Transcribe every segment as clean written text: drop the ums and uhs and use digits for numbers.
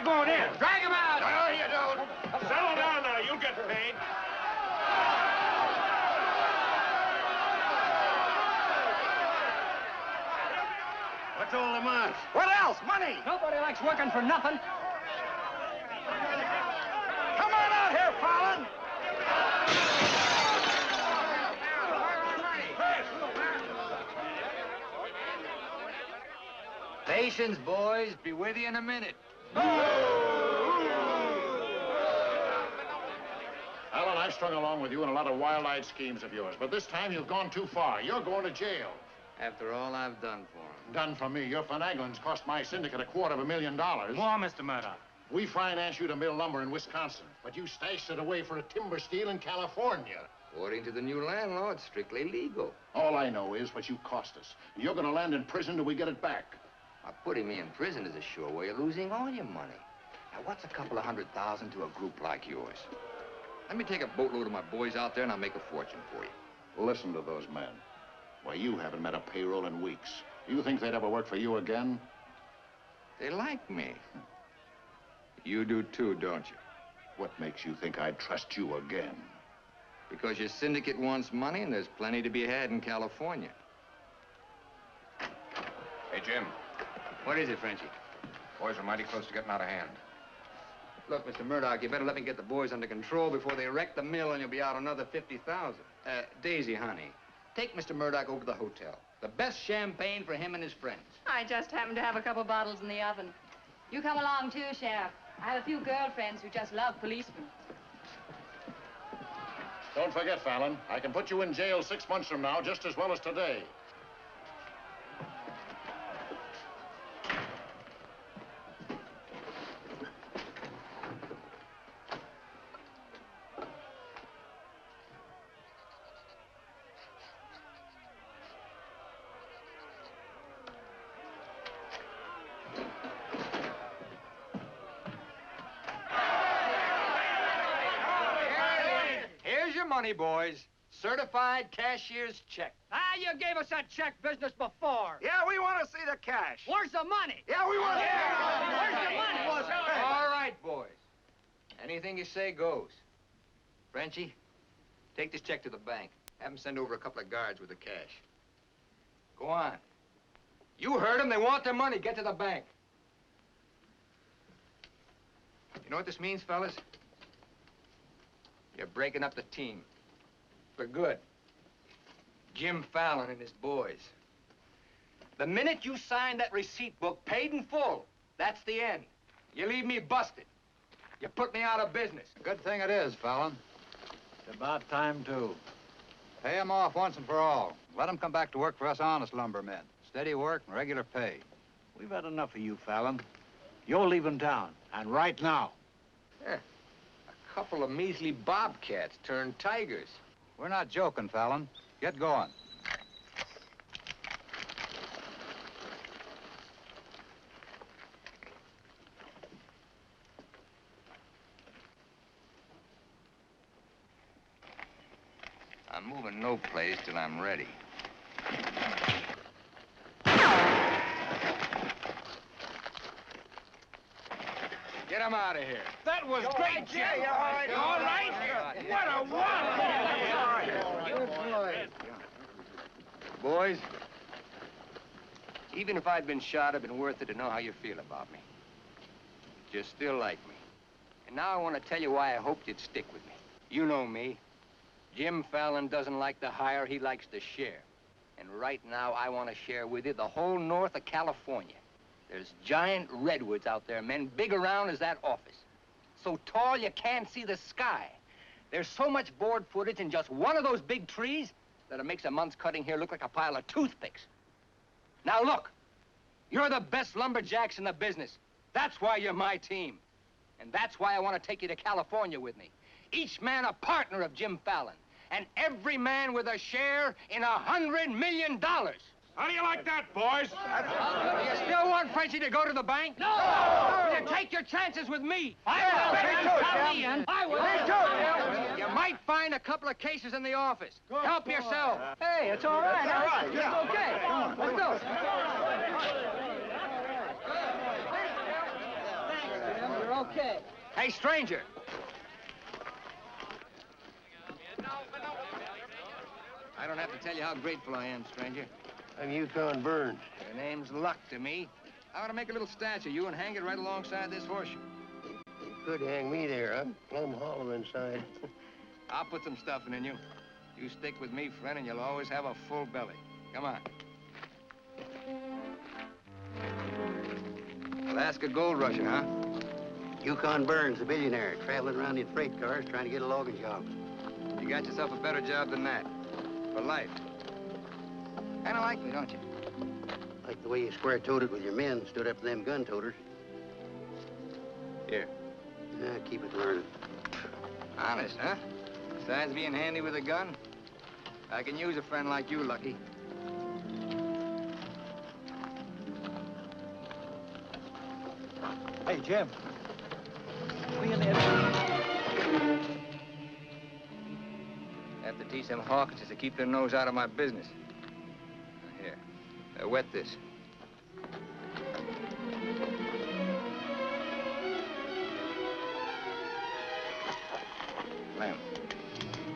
They're going in. Drag them out. No, you don't. Settle down now. You'll get paid. What's all the muss? What else? Money. Nobody likes working for nothing. Come on out here, Fallon. Patience, boys. Be with you in a minute. Alan, I've strung along with you in a lot of wild-eyed schemes of yours, but this time you've gone too far. You're going to jail. After all I've done for him. Done for me. Your finagling's cost my syndicate $250,000. More, Mr. Murdoch. We financed you to mill lumber in Wisconsin, but you stashed it away for a timber steal in California. According to the new landlord, it's strictly legal. All I know is what you cost us. You're going to land in prison till we get it back. Now, putting me in prison is a sure way of losing all your money. Now, what's a couple of $100,000 to a group like yours? Let me take a boatload of my boys out there and I'll make a fortune for you. Listen to those men. Why, you haven't met a payroll in weeks. You think they'd ever work for you again? They like me. You do too, don't you? What makes you think I'd trust you again? Because your syndicate wants money and there's plenty to be had in California. Hey, Jim. What is it, Frenchie? Boys are mighty close to getting out of hand. Look, Mr. Murdoch, you better let me get the boys under control before they wreck the mill and you'll be out another $50,000. Daisy, honey, take Mr. Murdoch over to the hotel. The best champagne for him and his friends. I just happen to have a couple bottles in the oven. You come along too, Sheriff. I have a few girlfriends who just love policemen. Don't forget, Fallon, I can put you in jail 6 months from now just as well as today. Money, boys. Certified cashier's check. You gave us that check business before. Yeah, we want to see the cash. Where's the money? Yeah, we want to see the Where's the money? All right, boys. Anything you say goes. Frenchie, take this check to the bank. Have them send over a couple of guards with the cash. Go on. You heard them. They want their money. Get to the bank. You know what this means, fellas? You're breaking up the team. For good. Jim Fallon and his boys. The minute you sign that receipt book, paid in full, that's the end. You leave me busted. You put me out of business. Good thing it is, Fallon. It's about time, too. Pay him off once and for all. Let him come back to work for us honest lumbermen. Steady work and regular pay. We've had enough of you, Fallon. You're leaving town, and right now. Yeah. A couple of measly bobcats turned tigers. We're not joking, Fallon. Get going. I'm moving no place till I'm ready. Get him out of here. That was great, Jim. Yeah, all right. All right. What a wonder. Boys, even if I'd been shot, it'd been worth it to know how you feel about me. You still like me. And now I want to tell you why I hoped you'd stick with me. You know me. Jim Fallon doesn't like to hire, he likes to share. And right now, I want to share with you the whole north of California. There's giant redwoods out there, men, big around as that office. So tall you can't see the sky. There's so much board footage in just one of those big trees that it makes a month's cutting here look like a pile of toothpicks. Now look, you're the best lumberjacks in the business. That's why you're my team. And that's why I want to take you to California with me. Each man a partner of Jim Fallon. And every man with a share in $100 million. How do you like that, boys? Do you still want Frenchie to go to the bank? No! Then take your chances with me. I will. You might find a couple of cases in the office. Help yourself. Hey, it's all right. All right. It's okay. Come on, let's go. Hey, stranger. I don't have to tell you how grateful I am, stranger. I'm Yukon Burns. Your name's luck to me. I want to make a little statue of you and hang it right alongside this horseshoe. You could hang me there. I'm plumb hollow inside. I'll put some stuffing in you. You stick with me, friend, and you'll always have a full belly. Come on. Alaska gold rusher, huh? Yukon Burns, a billionaire, traveling around in freight cars trying to get a logging job. You got yourself a better job than that. For life. Kind of like me, don't you? Like the way you square-toed with your men, stood up to them gun-toters. Here. Yeah, keep it learning. Honest, huh? Besides being handy with a gun, I can use a friend like you, Lucky. Hey, Jim. We in there. Have to teach them Hawkinses to keep their nose out of my business. Here, wet this.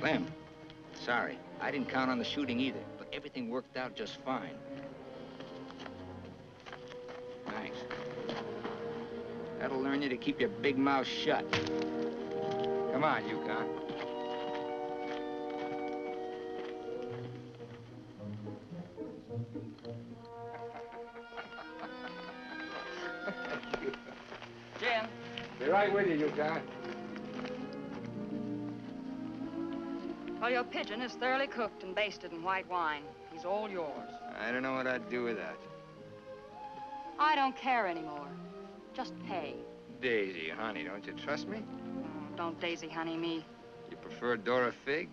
Lem, sorry. I didn't count on the shooting either, but everything worked out just fine. Thanks. That'll learn you to keep your big mouth shut. Come on, Yukon. Jim. Be right with you, Yukon. Well, your pigeon is thoroughly cooked and basted in white wine. He's all yours. I don't know what I'd do without you. I don't care anymore. Just pay. Daisy, honey, don't you trust me? Oh, don't daisy honey me. You prefer Dora Fig?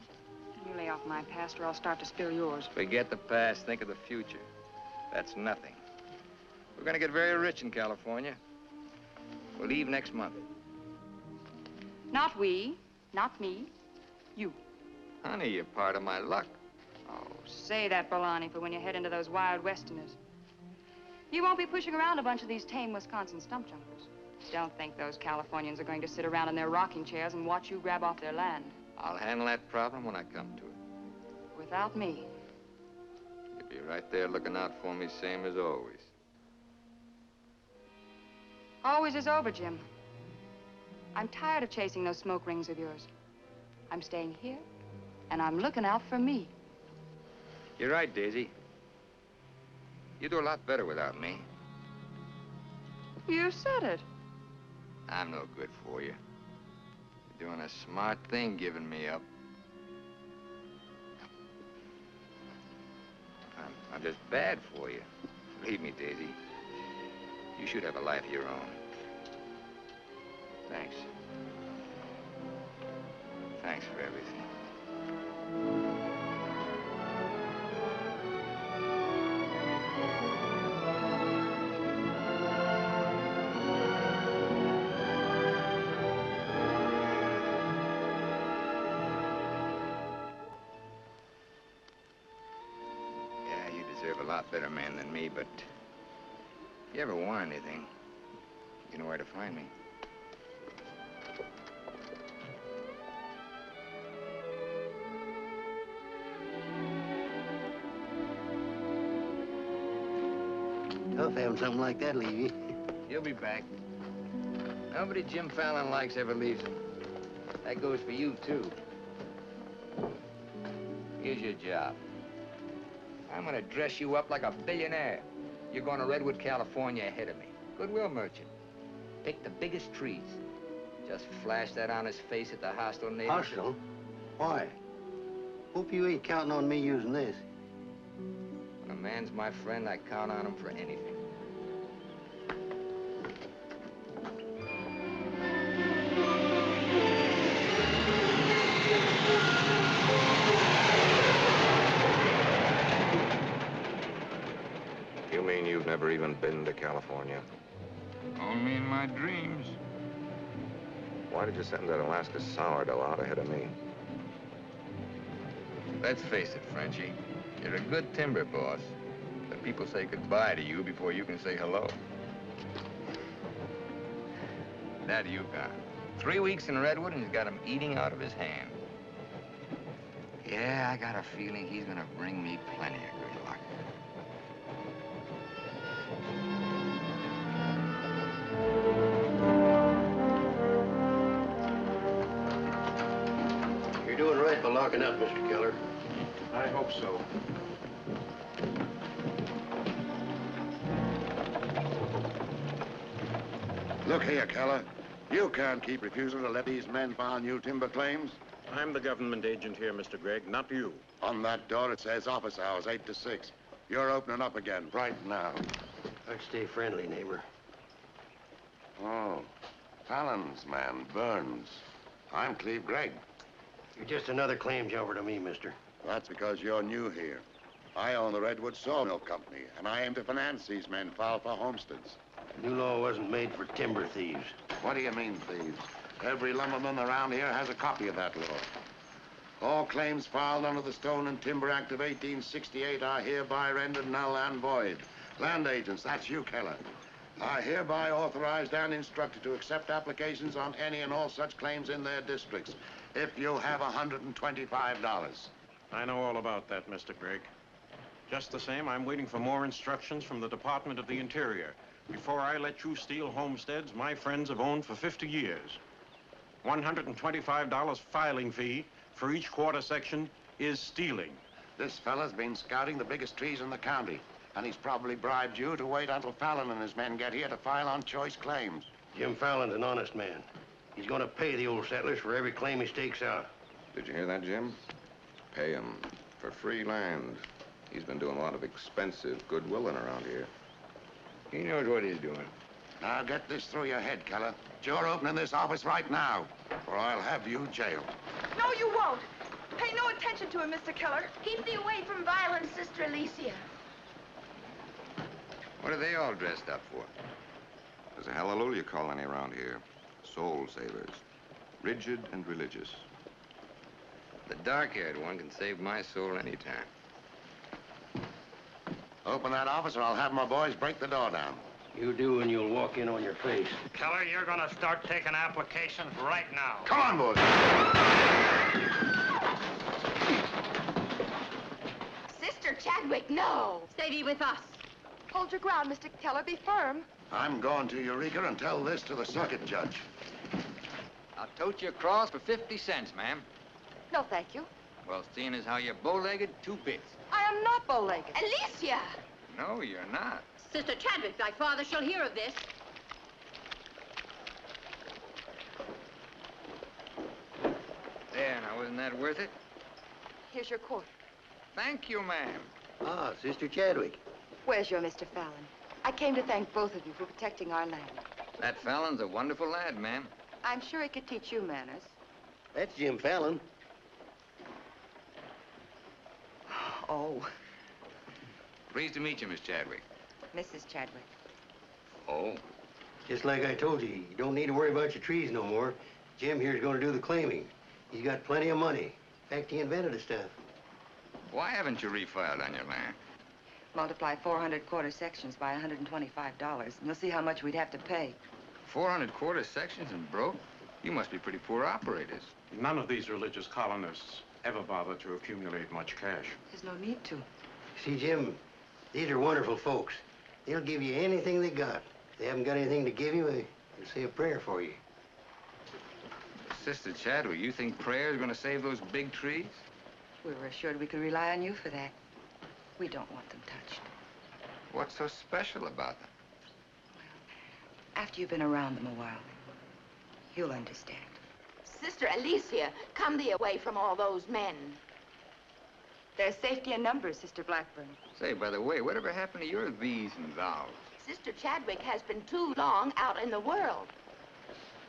You lay off my past or I'll start to spill yours. Forget the past, think of the future. That's nothing. We're gonna get very rich in California. We'll leave next month. Not we, not me, you. Honey, you're part of my luck. Oh, say that, Bologna, for when you head into those wild westerners. You won't be pushing around a bunch of these tame Wisconsin stump jumpers. Don't think those Californians are going to sit around in their rocking chairs and watch you grab off their land. I'll handle that problem when I come to it. Without me. You'll be right there looking out for me, same as always. Always is over, Jim. I'm tired of chasing those smoke rings of yours. I'm staying here, and I'm looking out for me. You're right, Daisy. You do a lot better without me. You said it. I'm no good for you. You're doing a smart thing giving me up. I'm just bad for you. Believe me, Daisy. You should have a life of your own. Thanks. Thanks for everything. Yeah, you deserve a lot better man than me, but if you ever want anything, you know where to find me. Tough having something like that leave you. He'll be back. Nobody Jim Fallon likes ever leaves him. That goes for you, too. Here's your job. I'm gonna dress you up like a billionaire. You're going to Redwood, California ahead of me. Goodwill merchant. Pick the biggest trees. Just flash that on his face at the hostile neighbors. Hostile? Why? Hope you ain't counting on me using this. When a man's my friend, I count on him for anything. You mean you've never even been to California? Only in my dreams. Why did you send that Alaska sourdough out ahead of me? Let's face it, Frenchie. You're a good timber boss. But people say goodbye to you before you can say hello. That Yukon. 3 weeks in Redwood, and he's got him eating out of his hand. Yeah, I got a feeling he's gonna bring me plenty of good luck. You're doing right by locking up, Mr. Keller. I hope so. Look here, Keller. You can't keep refusing to let these men file new timber claims. I'm the government agent here, Mr. Gregg, not you. On that door, it says office hours, 8 to 6. You're opening up again, right now. Let's stay friendly, neighbor. Oh, Fallon's man, Burns. I'm Cleve Gregg. You're just another claim jumper to me, mister. That's because you're new here. I own the Redwood Sawmill Company, and I aim to finance these men file for homesteads. The new law wasn't made for timber thieves. What do you mean, thieves? Every lumberman around here has a copy of that law. All claims filed under the Stone and Timber Act of 1868 are hereby rendered null and void. Land agents, that's you, Keller, are hereby authorized and instructed to accept applications on any and all such claims in their districts, if you have $125. I know all about that, Mr. Gregg. Just the same, I'm waiting for more instructions from the Department of the Interior before I let you steal homesteads my friends have owned for 50 years. $125 filing fee for each quarter section is stealing. This fella's been scouting the biggest trees in the county, and he's probably bribed you to wait until Fallon and his men get here to file on choice claims. Jim Fallon's an honest man. He's gonna pay the old settlers for every claim he stakes out. Did you hear that, Jim? Pay him for free land. He's been doing a lot of expensive goodwilling around here. He knows what he's doing. Now get this through your head, Keller. You're opening this office right now, or I'll have you jailed. No, you won't. Pay no attention to him, Mr. Keller. Keep thee away from violence, Sister Alicia. What are they all dressed up for? There's a hallelujah colony around here. Soul savers. Rigid and religious. The dark-haired one can save my soul anytime. Open that office, or I'll have my boys break the door down. You do, and you'll walk in on your face. Keller, you're gonna start taking applications right now. Come on, boys. Sister Chadwick, no. Stay thee with us. Hold your ground, Mr. Keller. Be firm. I'm going to Eureka and tell this to the circuit judge. I'll tote your cross for 50 cents, ma'am. No, thank you. Well, seeing as how you're bow-legged, 2 bits. I am not bow-legged. Alicia! No, you're not. Sister Chadwick, thy father shall hear of this. There, now, wasn't that worth it? Here's your court. Thank you, ma'am. Ah, Sister Chadwick. Where's your Mr. Fallon? I came to thank both of you for protecting our land. That Fallon's a wonderful lad, ma'am. I'm sure he could teach you manners. That's Jim Fallon. Oh, Pleased to meet you, Miss Chadwick. Mrs. Chadwick. Oh? Just like I told you, you don't need to worry about your trees no more. Jim here's gonna do the claiming. He's got plenty of money. In fact, he invented the stuff. Why haven't you refiled on your land? Multiply 400 quarter sections by $125, and you'll see how much we'd have to pay. 400 quarter sections and broke? You must be pretty poor operators. None of these religious colonists ever bother to accumulate much cash. There's no need to. See, Jim, these are wonderful folks. They'll give you anything they got. If they haven't got anything to give you, they'll say a prayer for you. Sister Chadwick, you think prayer's gonna save those big trees? We were assured we could rely on you for that. We don't want them touched. What's so special about them? After you've been around them a while, you'll understand. Sister Alicia, come thee away from all those men. There's safety in numbers, Sister Blackburn. Say, by the way, whatever happened to your these and thous? Sister Chadwick has been too long out in the world.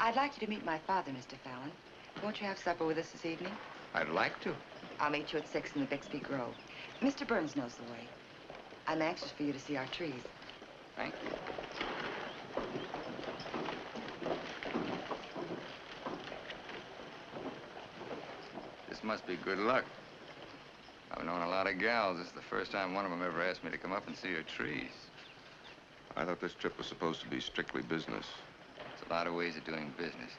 I'd like you to meet my father, Mr. Fallon. Won't you have supper with us this evening? I'd like to. I'll meet you at 6 in the Bixby Grove. Mr. Burns knows the way. I'm anxious for you to see our trees. Thank you. This must be good luck. I've known a lot of gals. This is the first time one of them ever asked me to come up and see her trees. I thought this trip was supposed to be strictly business. It's a lot of ways of doing business.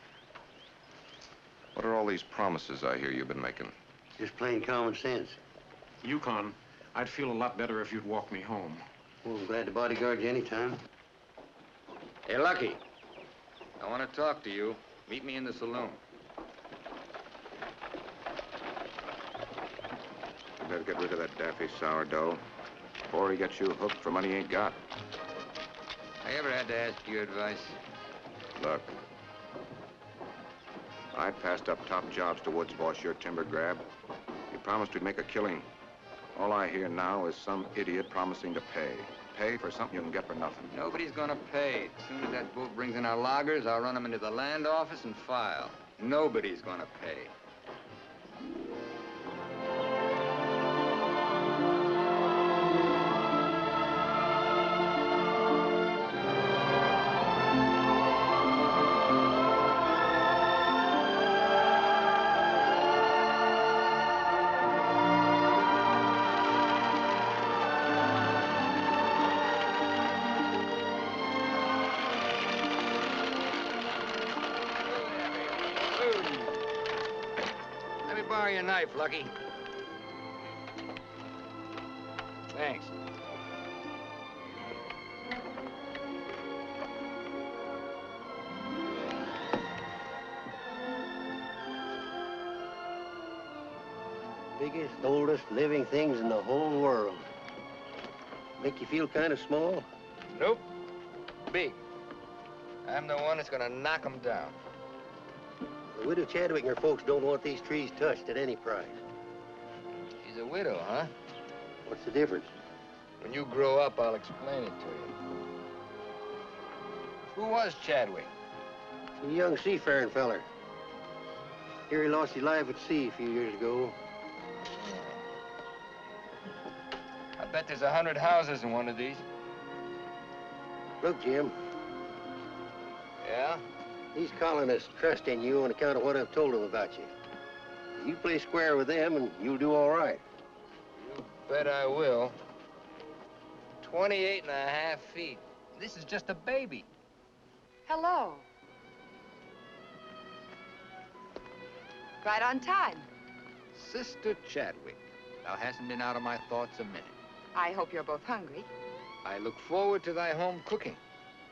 What are all these promises I hear you've been making? Just plain common sense. Yukon, I'd feel a lot better if you'd walk me home. Well, I'm glad to bodyguard you anytime. Hey, Lucky. I want to talk to you. Meet me in the saloon. You better get rid of that daffy sourdough before he gets you hooked for money he ain't got. I ever had to ask your advice? Look, I passed up top jobs to Woods boss your timber grab. He promised we'd make a killing. All I hear now is some idiot promising to pay. Pay for something you can get for nothing. Nobody's gonna pay. As soon as that boat brings in our loggers, I'll run them into the land office and file. Nobody's gonna pay. Your knife, Lucky. Thanks. Biggest, oldest living things in the whole world. Make you feel kind of small? Nope. Big. I'm the one that's gonna knock them down. The widow Chadwick and her folks don't want these trees touched at any price. She's a widow, huh? What's the difference? When you grow up, I'll explain it to you. Who was Chadwick? A young seafaring feller. Here he lost his life at sea a few years ago. I bet there's 100 houses in one of these. Look, Jim, Yeah? these colonists trust in you on account of what I've told them about you. You play square with them and you'll do all right. You bet I will. 28.5 feet. This is just a baby. Hello. Right on time. Sister Chadwick. Thou hasn't been out of my thoughts a minute. I hope you're both hungry. I look forward to thy home cooking.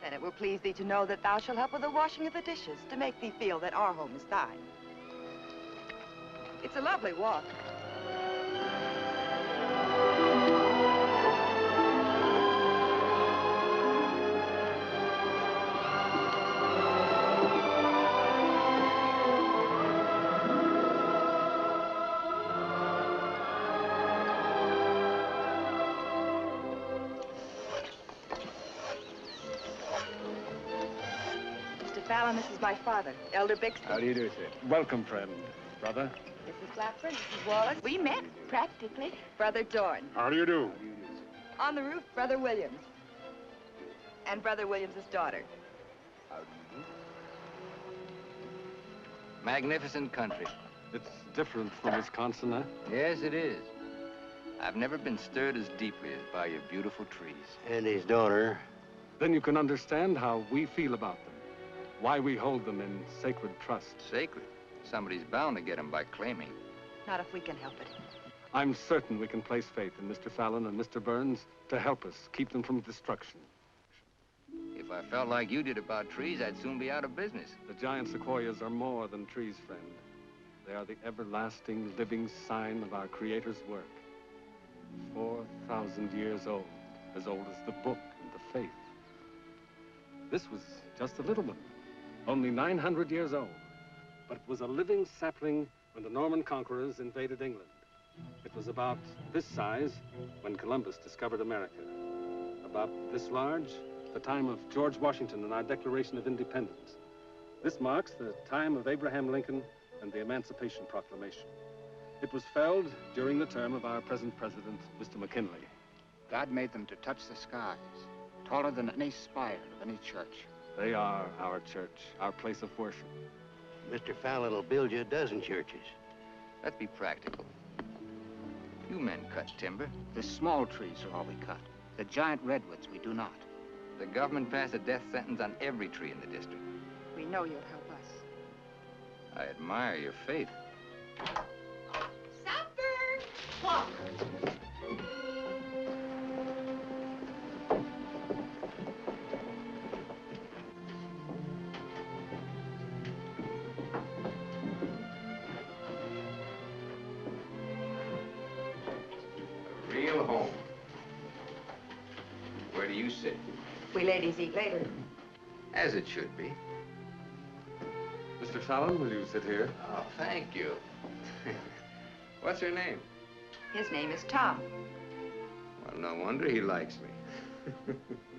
Then it will please thee to know that thou shalt help with the washing of the dishes to make thee feel that our home is thine. It's a lovely walk. Fallon, this is my father, Elder Bixby. How do you do, sir? Welcome, friend. Brother? Mrs. Clapper, Mrs. Wallace. We met, practically. Brother Dorn. How do you do? On the roof, Brother Williams. And Brother Williams's daughter. How do you do? Magnificent country. It's different from Wisconsin, huh? Yes, it is. I've never been stirred as deeply as by your beautiful trees. And his daughter. Then you can understand how we feel about them. Why we hold them in sacred trust. Sacred? Somebody's bound to get them by claiming. Not if we can help it. I'm certain we can place faith in Mr. Fallon and Mr. Burns to help us keep them from destruction. If I felt like you did about trees, I'd soon be out of business. The giant sequoias are more than trees, friend. They are the everlasting, living sign of our Creator's work. 4,000 years old as the book and the faith. This was just a little one. Only 900 years old, but it was a living sapling when the Norman conquerors invaded England. It was about this size when Columbus discovered America. About this large, the time of George Washington and our Declaration of Independence. This marks the time of Abraham Lincoln and the Emancipation Proclamation. It was felled during the term of our present president, Mr. McKinley. God made them to touch the skies, taller than any spire of any church. They are our church, our place of worship. Mr. Fallon will build you a dozen churches. Let's be practical. You men cut timber. The small trees are all we cut. The giant redwoods we do not. The government passed a death sentence on every tree in the district. We know you'll help us. I admire your faith. Supper! What? A real home. Where do you sit? We ladies eat later. As it should be. Mr. Fallon, will you sit here? Oh, thank you. What's her name? His name is Tom. Well, no wonder he likes me.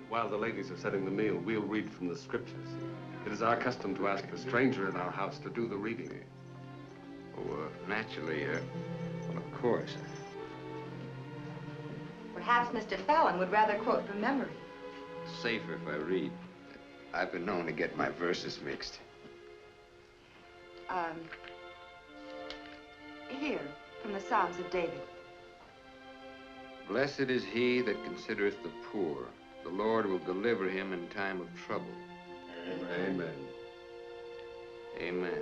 While the ladies are setting the meal, we'll read from the scriptures. It is our custom to ask a stranger in our house to do the reading. Oh, naturally, well, of course. Perhaps Mr. Fallon would rather quote from memory. Safer if I read. I've been known to get my verses mixed. Here, from the Psalms of David. Blessed is he that considereth the poor. The Lord will deliver him in time of trouble. Amen. Amen.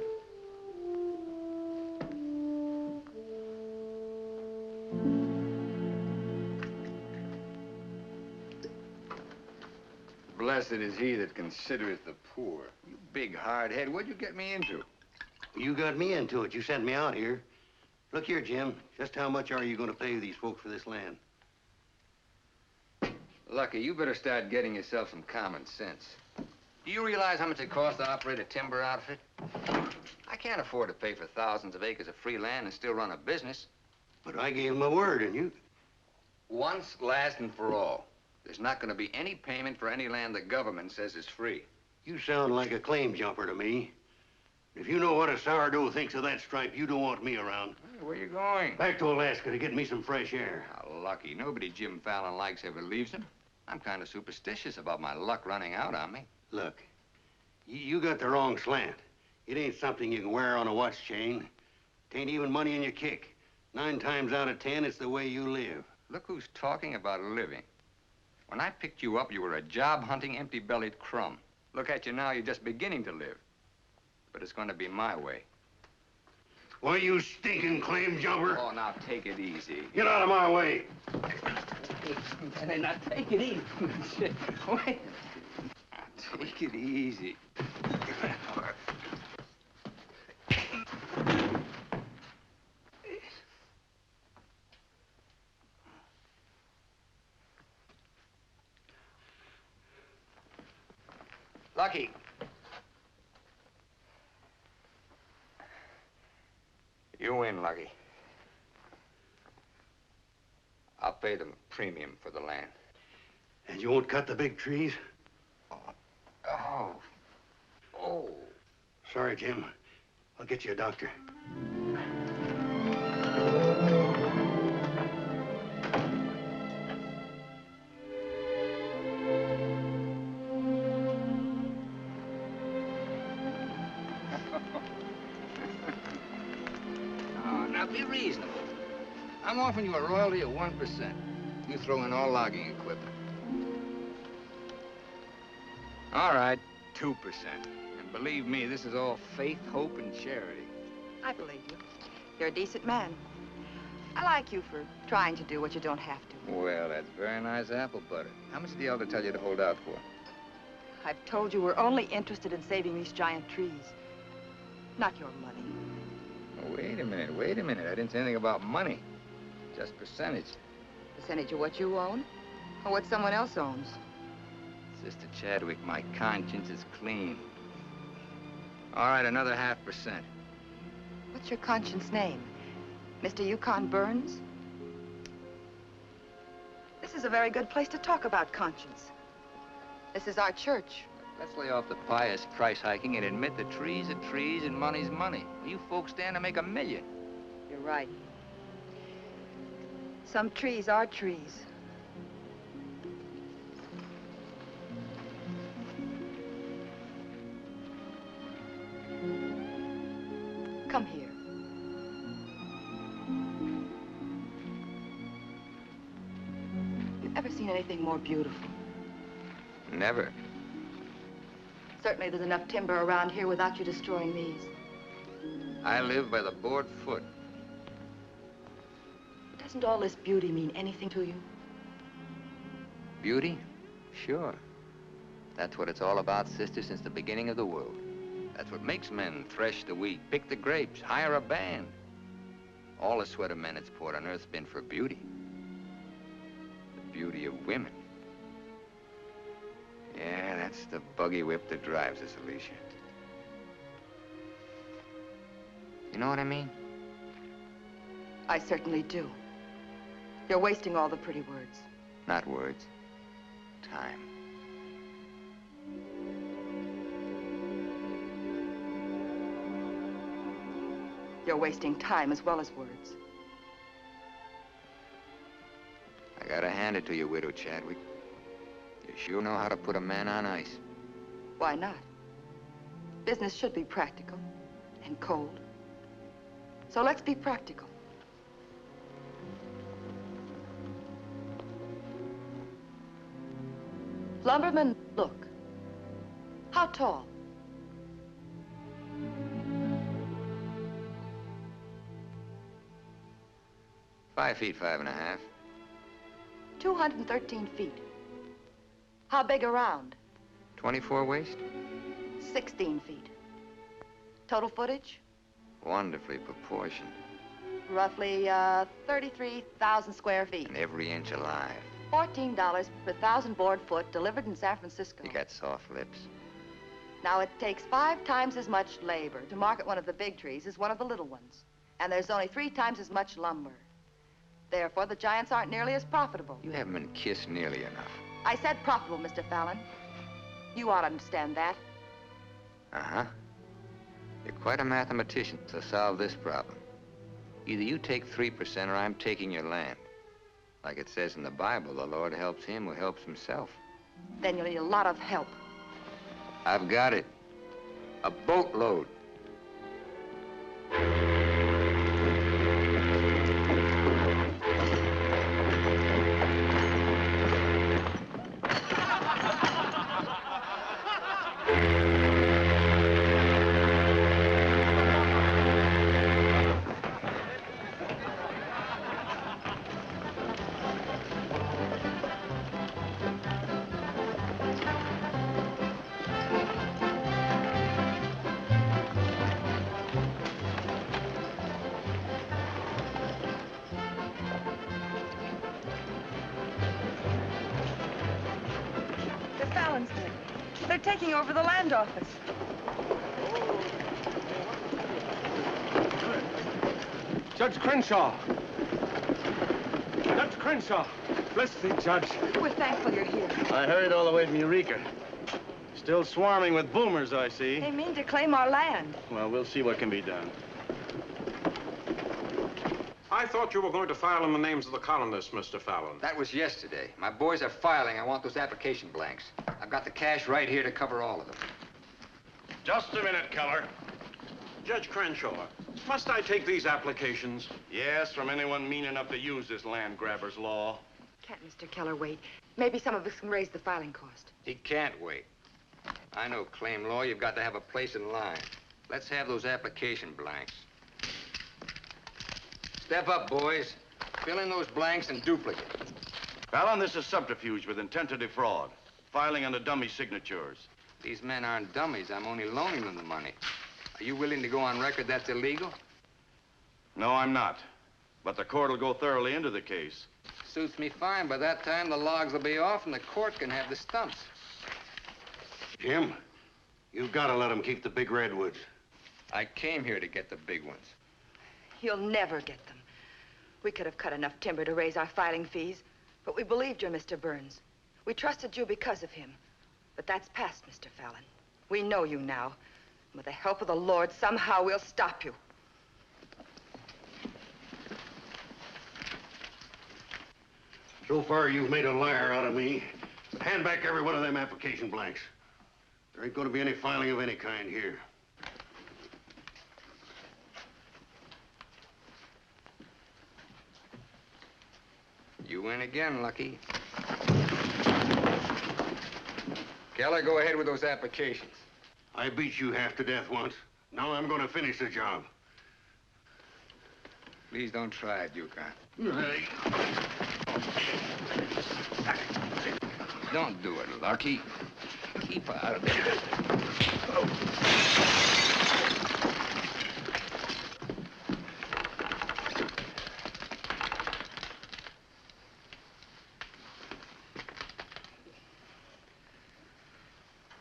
Blessed is he that considereth the poor. You big hard head, what'd you get me into? You got me into it. You sent me out here. Look here, Jim. Just how much are you going to pay these folks for this land? Lucky, you better start getting yourself some common sense. Do you realize how much it costs to operate a timber outfit? I can't afford to pay for thousands of acres of free land and still run a business. But I gave my word, and you... Once, last, and for all. There's not going to be any payment for any land the government says is free. You sound like a claim jumper to me. If you know what a sourdough thinks of that stripe, you don't want me around. Hey, where you going? Back to Alaska to get me some fresh air. How lucky. Nobody Jim Fallon likes ever leaves him. I'm kind of superstitious about my luck running out on me. Look, you got the wrong slant. It ain't something you can wear on a watch chain. It ain't even money in your kick. 9 times out of 10, it's the way you live. Look who's talking about living. When I picked you up, you were a job-hunting, empty-bellied crumb. Look at you now, you're just beginning to live. But it's going to be my way. Why, you stinking claim jumper. Oh, now take it easy. Get out of my way. Hey, now take it easy. Wait. Now, take it easy. Lucky. You win, Lucky. I'll pay the premium for the land. And you won't cut the big trees? Oh. Oh. Sorry, Jim. I'll get you a doctor. Now, be reasonable. I'm offering you a royalty of 1%. You throw in all logging equipment. All right, 2%. And believe me, this is all faith, hope, and charity. I believe you. You're a decent man. I like you for trying to do what you don't have to. Well, that's very nice apple butter. How much did the elder tell you to hold out for? I've told you we're only interested in saving these giant trees. Not your money. Oh, wait a minute. I didn't say anything about money. Just percentage. Percentage of what you own? Or what someone else owns? Sister Chadwick, my conscience is clean. All right, another 0.5%. What's your conscience name? Mr. Yukon Burns? This is a very good place to talk about conscience. This is our church. Let's lay off the pious price hiking and admit that trees are trees and money's money. You folks stand to make $1 million. You're right. Some trees are trees. Come here. You ever seen anything more beautiful? Never. Certainly there's enough timber around here without you destroying these. I live by the board foot. Doesn't all this beauty mean anything to you? Beauty? Sure. That's what it's all about, sister, since the beginning of the world. That's what makes men thresh the wheat, pick the grapes, hire a band. All the sweat of men that's poured on earth's been for beauty. The beauty of women. Yeah, that's the buggy whip that drives us, Alicia. You know what I mean? I certainly do. You're wasting all the pretty words. Not words. Time. You're wasting time as well as words. I gotta hand it to you, Widow Chadwick. You sure know how to put a man on ice. Why not? Business should be practical and cold. So let's be practical. Lumberman, look. How tall? "5 feet, 5.5. 213 feet. How big around? 24 waist? 16 feet. Total footage? Wonderfully proportioned. Roughly 33,000 square feet. And every inch alive. $14 per 1,000 board foot delivered in San Francisco. You got soft lips. Now, it takes 5 times as much labor to market one of the big trees as one of the little ones. And there's only 3 times as much lumber. Therefore, the giants aren't nearly as profitable. You haven't been kissed nearly enough. I said profitable, Mr. Fallon. You ought to understand that. Uh-huh. You're quite a mathematician to solve this problem. Either you take 3% or I'm taking your land. Like it says in the Bible, the Lord helps him who helps himself. Then you'll need a lot of help. I've got it. A boatload. They're taking over the land office. Judge Crenshaw. Judge Crenshaw. Bless thee, Judge. We're thankful you're here. I hurried all the way from Eureka. Still swarming with boomers, I see. They mean to claim our land. Well, we'll see what can be done. I thought you were going to file in the names of the colonists, Mr. Fallon. That was yesterday. My boys are filing. I want those application blanks. I've got the cash right here to cover all of them. Just a minute, Keller. Judge Crenshaw, must I take these applications? Yes, from anyone mean enough to use this land grabber's law. Can't Mr. Keller wait? Maybe some of us can raise the filing cost. He can't wait. I know claim law. You've got to have a place in line. Let's have those application blanks. Step up, boys. Fill in those blanks and duplicate. Fallon, this is subterfuge with intent to defraud. Filing under dummy signatures. These men aren't dummies. I'm only loaning them the money. Are you willing to go on record that's illegal? No, I'm not. But the court will go thoroughly into the case. Suits me fine. By that time, the logs will be off and the court can have the stumps. Jim, you've got to let them keep the big redwoods. I came here to get the big ones. You'll never get them. We could have cut enough timber to raise our filing fees, but we believed you, Mr. Burns. We trusted you because of him. But that's past, Mr. Fallon. We know you now. And with the help of the Lord, somehow we'll stop you. So far, you've made a liar out of me. Hand back every one of them application blanks. There ain't going to be any filing of any kind here. You win again, Lucky. Keller, go ahead with those applications. I beat you half to death once. Now I'm going to finish the job. Please don't try it, Yukon. Don't do it, Lucky. Keep out of there.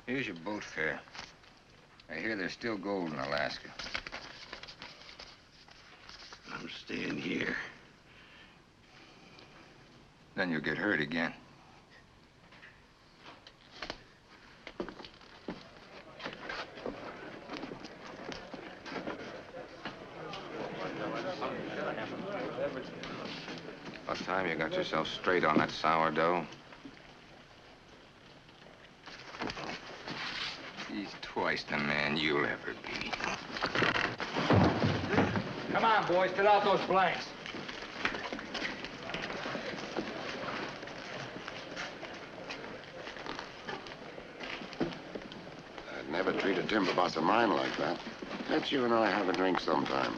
Here's your boat fare. I hear there's still gold in Alaska. I'm staying here. Then you'll get hurt again. About time you got yourself straight on that sourdough. He's twice the man you'll ever be. Come on, boys, fill out those blanks. I'd never treat a timber boss of mine like that. Let you and I have a drink sometime.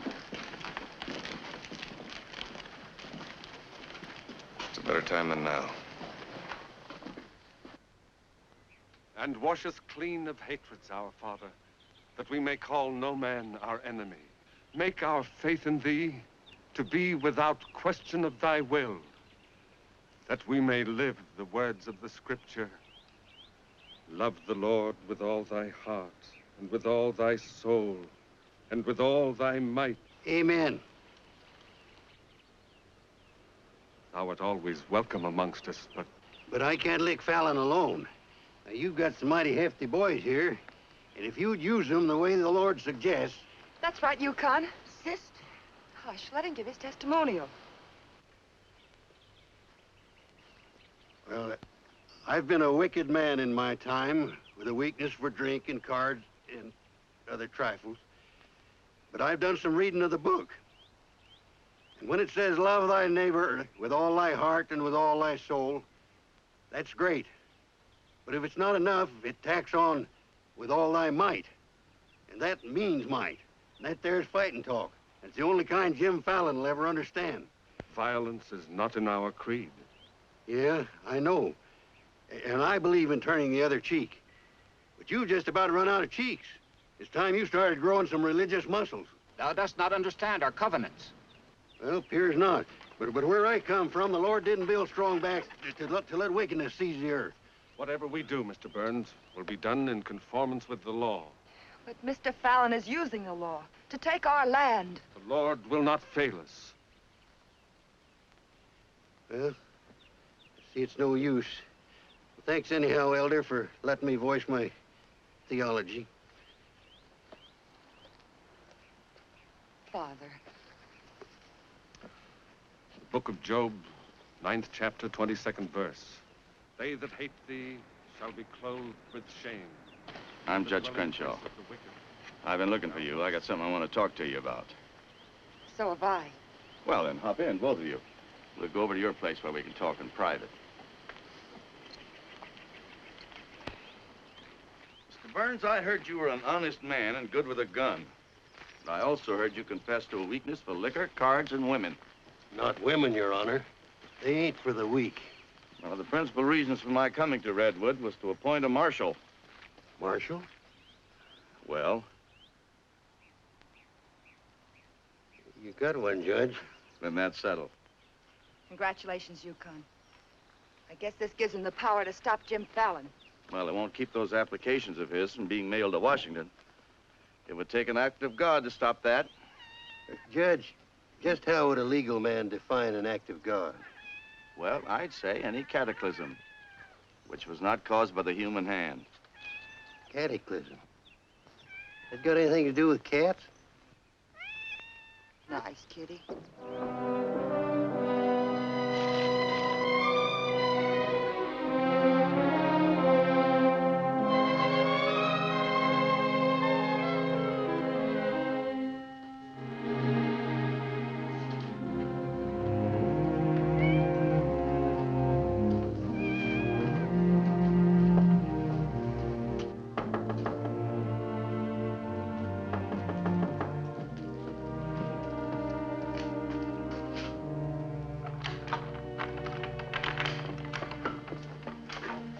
It's a better time than now. And wash us clean of hatreds, our Father, that we may call no man our enemy. Make our faith in thee to be without question of thy will, that we may live the words of the Scripture. Love the Lord with all thy heart, and with all thy soul, and with all thy might. Amen. Thou art always welcome amongst us, But I can't lick Fallon alone. Now, you've got some mighty hefty boys here, and if you'd use them the way the Lord suggests... That's right, Yukon. Insist. Hush, let him give his testimonial. Well, I've been a wicked man in my time, with a weakness for drink and cards and other trifles. But I've done some reading of the book. And when it says, love thy neighbor with all thy heart and with all thy soul, that's great. But if it's not enough, it tacks on with all thy might. And that means might. And that there's fighting talk. It's the only kind Jim Fallon will ever understand. violence is not in our creed. Yeah, I know. And I believe in turning the other cheek. But you just about run out of cheeks. It's time you started growing some religious muscles. Thou dost not understand our covenants. Well, appears not. But where I come from, the Lord didn't build strong backs to let wickedness seize the earth. Whatever we do, Mr. Burns, will be done in conformance with the law. But Mr. Fallon is using the law to take our land. The Lord will not fail us. Well, I see it's no use. Well, thanks anyhow, Elder, for letting me voice my theology. Father. The book of Job, 9th chapter, 22nd verse. They that hate thee shall be clothed with shame. I'm Judge Crenshaw. I've been looking for you. I got something I want to talk to you about. So have I. Well, then, hop in, both of you. We'll go over to your place where we can talk in private. Mr. Burns, I heard you were an honest man and good with a gun. But I also heard you confess to a weakness for liquor, cards, and women. Not women, Your Honor. They ain't for the weak. One of the principal reasons for my coming to Redwood was to appoint a marshal. Marshal? Well? You got one, Judge. Then that's settled. Congratulations, Yukon. I guess this gives him the power to stop Jim Fallon. Well, it won't keep those applications of his from being mailed to Washington. It would take an act of God to stop that. Judge, just how would a legal man define an act of God? Well, I'd say any cataclysm, which was not caused by the human hand. Cataclysm? That got anything to do with cats? Nice, kitty.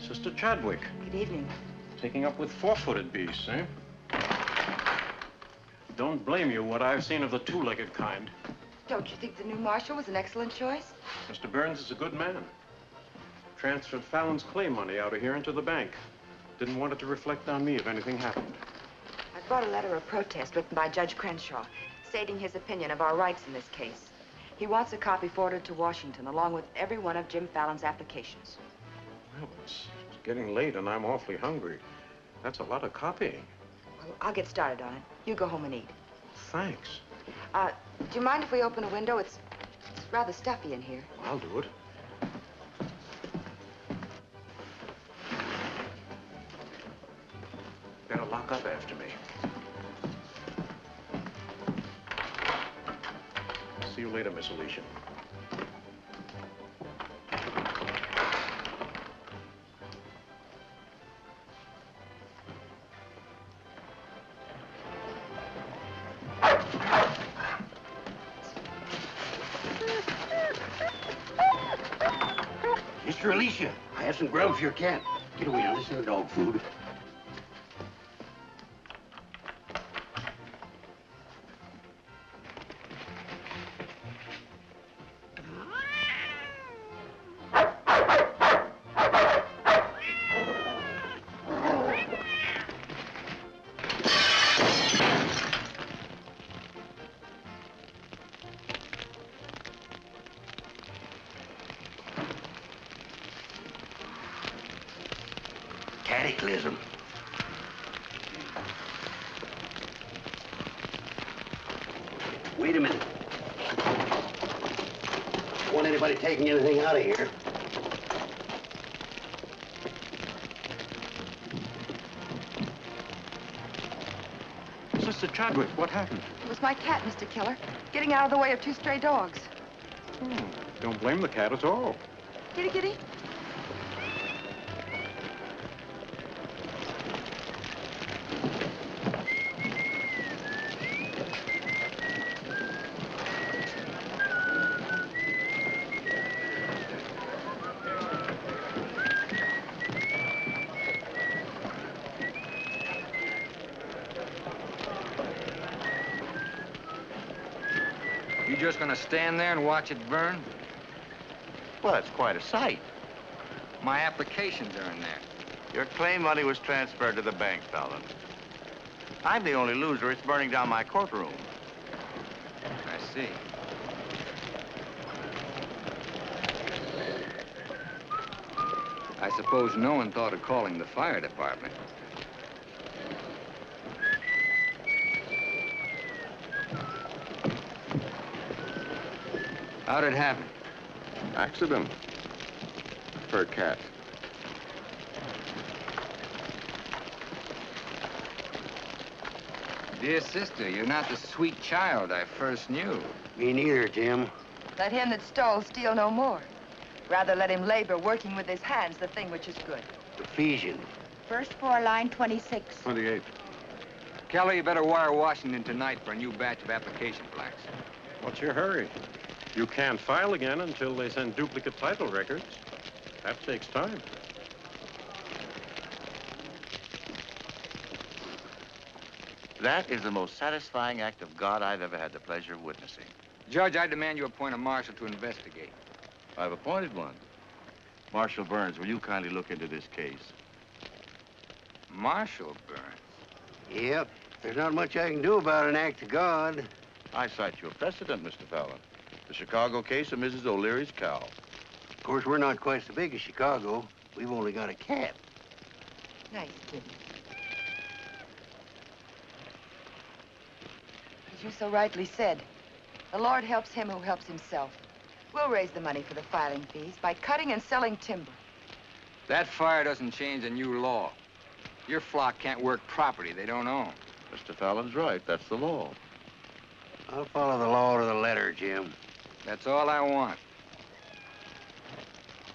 Sister Chadwick. Good evening. Taking up with four-footed beasts, eh? Don't blame you what I've seen of the two-legged kind. Don't you think the new marshal was an excellent choice? Mr. Burns is a good man. Transferred Fallon's clay money out of here into the bank. Didn't want it to reflect on me if anything happened. I brought a letter of protest written by Judge Crenshaw, stating his opinion of our rights in this case. He wants a copy forwarded to Washington, along with every one of Jim Fallon's applications. Well, it's getting late and I'm awfully hungry. That's a lot of copying. Well, I'll get started on it. You go home and eat. Thanks. Do you mind if we open a window? It's rather stuffy in here. I'll do it. Better lock up after me. See you later, Miss Alicia. Mr. Alicia, I have some grub for your cat. Get away now, this isn't dog food. Cataclysm. Wait a minute. Don't want anybody taking anything out of here. Sister Chadwick, what happened? It was my cat, Mr. Killer, getting out of the way of two stray dogs. Don't blame the cat at all. Kitty, kitty. You just gonna stand there and watch it burn? Well, it's quite a sight. My applications are in there. Your claim money was transferred to the bank, Fallon. I'm the only loser. It's burning down my courtroom. I see. I suppose no one thought of calling the fire department. How'd it happen? Accident. For a cat. Dear sister, you're not the sweet child I first knew. Me neither, Jim. Let him that stole steal no more. Rather let him labor, working with his hands, the thing which is good. Ephesians. First floor, line 26. 28. Kelly, you better wire Washington tonight for a new batch of application plaques. What's your hurry? You can't file again until they send duplicate title records. That takes time. That is the most satisfying act of God I've ever had the pleasure of witnessing. Judge, I demand you appoint a marshal to investigate. I've appointed one. Marshal Burns, will you kindly look into this case? Marshal Burns? Yep. There's not much I can do about an act of God. I cite you a precedent, Mr. Fallon. The Chicago case of Mrs. O'Leary's cow. Of course, we're not quite so big as Chicago. We've only got a cat. Nice, kid. As you so rightly said, the Lord helps him who helps himself. We'll raise the money for the filing fees by cutting and selling timber. That fire doesn't change the new law. Your flock can't work property they don't own. Mr. Fallon's right. That's the law. I'll follow the law to the letter, Jim. That's all I want.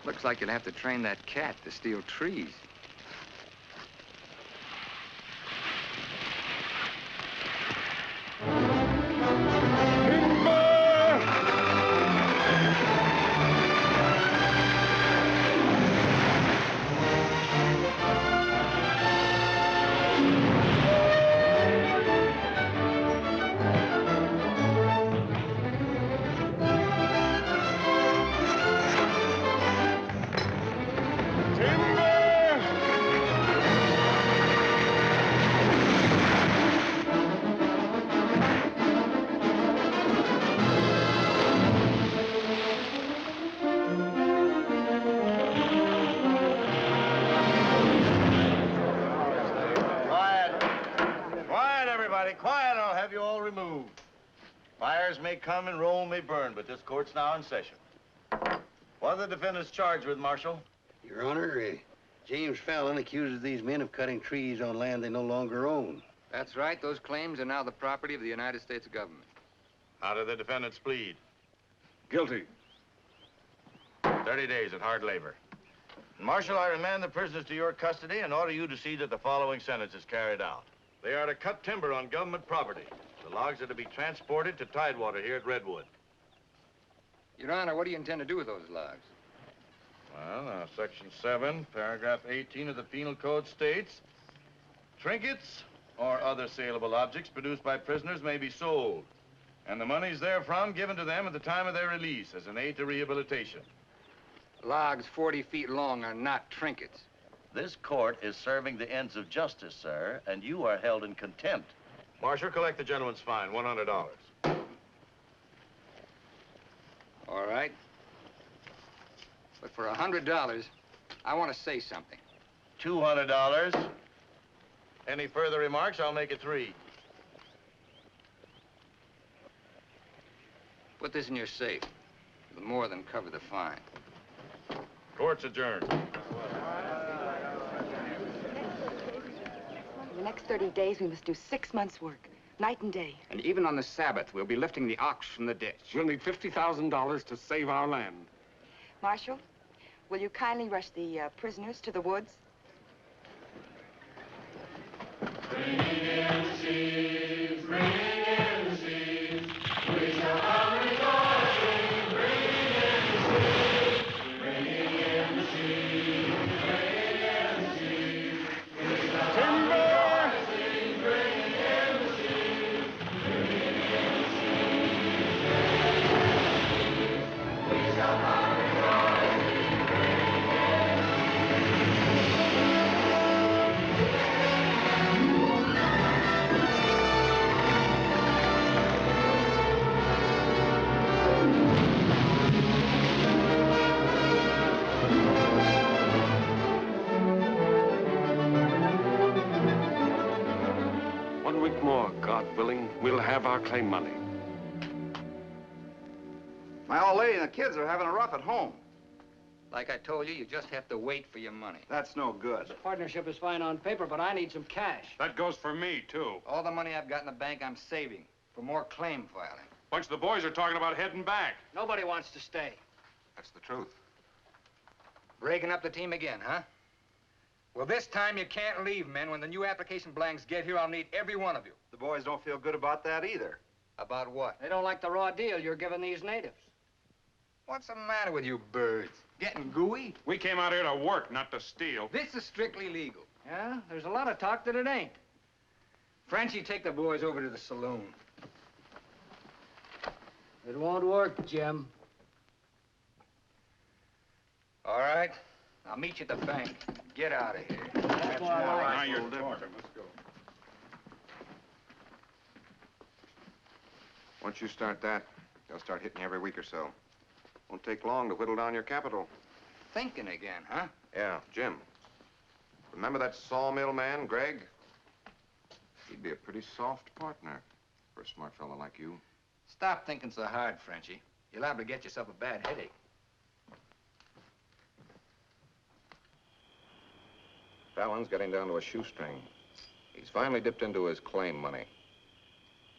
Looks like you'll have to train that cat to steal trees. quiet, I'll have you all removed. Fires may come and Rome may burn, but this court's now in session. What are the defendants charged with, Marshal? Your Honor, James Fallon accuses these men of cutting trees on land they no longer own. That's right. Those claims are now the property of the United States government. How do the defendants plead? Guilty. 30 days at hard labor. Marshal, I remand the prisoners to your custody and order you to see that the following sentence is carried out. They are to cut timber on government property. The logs are to be transported to Tidewater here at Redwood. Your Honor, what do you intend to do with those logs? Well, Section 7, Paragraph 18 of the Penal Code states, trinkets or other saleable objects produced by prisoners may be sold, and the monies therefrom given to them at the time of their release as an aid to rehabilitation. Logs 40 feet long are not trinkets. This court is serving the ends of justice, sir, and you are held in contempt. Marshal, collect the gentleman's fine, $100. All right. But for $100, I want to say something. $200. Any further remarks, I'll make it 3. Put this in your safe. It'll more than cover the fine. Court's adjourned. For the next 30 days, we must do 6 months' work, night and day. And even on the Sabbath, we'll be lifting the ox from the ditch. We'll need $50,000 to save our land. Marshal, will you kindly rush the prisoners to the woods? Bring in the sheaves, bring in the sheaves. We shall have rejoicing. Bring in the sheaves, bring in the sheaves, bring in the sheaves. We shall have rejoicing. Bring in the sheaves, bring in the sheaves, bring in the sheaves. We shall have God willing, we'll have our claim money. My old lady and the kids are having a rough at home. Like I told you, you just have to wait for your money. That's no good. Partnership is fine on paper, but I need some cash. That goes for me, too. All the money I've got in the bank, I'm saving for more claim filing. Bunch of the boys are talking about heading back. Nobody wants to stay. That's the truth. Breaking up the team again, huh? Well, this time you can't leave, men. When the new application blanks get here, I'll need every one of you. The boys don't feel good about that either. About what? They don't like the raw deal you're giving these natives. What's the matter with you birds? Getting gooey? We came out here to work, not to steal. This is strictly legal. Yeah, there's a lot of talk that it ain't. Frenchie, take the boys over to the saloon. It won't work, Jim. All right. I'll meet you at the bank. Get out of here. That's all right. Now you're talking. Let's go. Once you start that, they'll start hitting you every week or so. Won't take long to whittle down your capital. Thinking again, huh? Yeah, Jim. Remember that sawmill man, Greg? He'd be a pretty soft partner for a smart fellow like you. Stop thinking so hard, Frenchie. You're liable to get yourself a bad headache. Fallon's getting down to a shoestring. He's finally dipped into his claim money.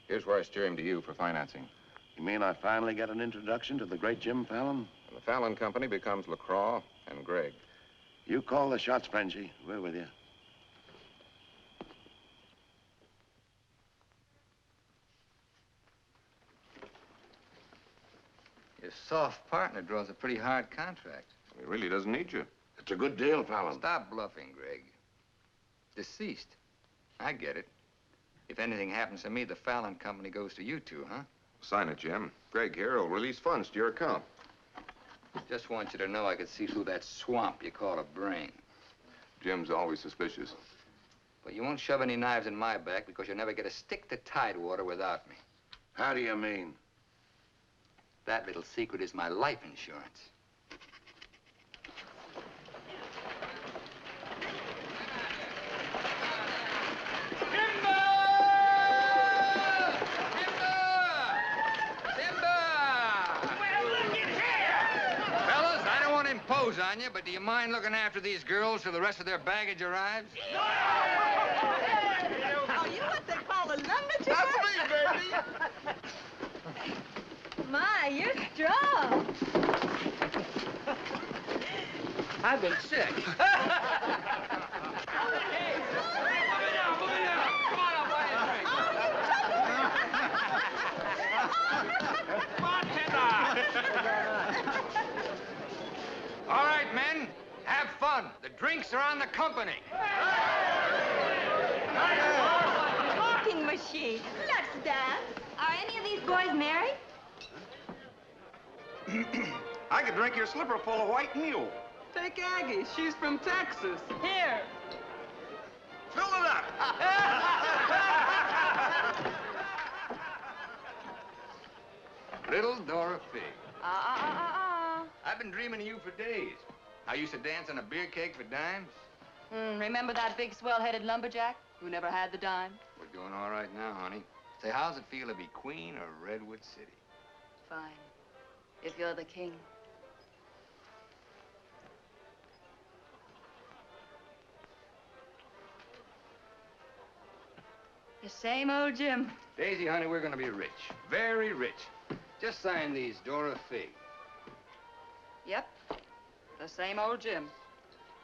Here's where I steer him to you for financing. You mean I finally get an introduction to the great Jim Fallon? And the Fallon Company becomes LaCroix and Gregg. You call the shots, Benjie. We're with you. Your soft partner draws a pretty hard contract. He really doesn't need you. It's a good deal, Fallon. Stop bluffing, Gregg. Deceased. I get it. If anything happens to me, the Fallon Company goes to you two, huh? Sign it, Jim. Gregg here will release funds to your account. Just want you to know I could see through that swamp you call a brain. Jim's always suspicious. But you won't shove any knives in my back because you'll never get a stick to Tidewater without me. How do you mean? That little secret is my life insurance. on you, but do you mind looking after these girls till the rest of their baggage arrives? Are you what they call a lumberjack? That's me, baby. My, you're strong. I've been sick. All right, men, have fun. The drinks are on the company. Talking machine. Let's dance. Are any of these boys married? I could drink your slipper full of white mule. Take Aggie. She's from Texas. Here. Fill it up. Little Dora Fig. I've been dreaming of you for days. I used to dance on a beer cake for dimes. Remember that big swell-headed lumberjack who never had the dime? We're doing all right now, honey. Say, how's it feel to be queen of Redwood City? Fine. If you're the king. The same old Jim. Daisy, honey, we're gonna be rich. Very rich. Just sign these, Dora Fig. Yep. The same old Jim.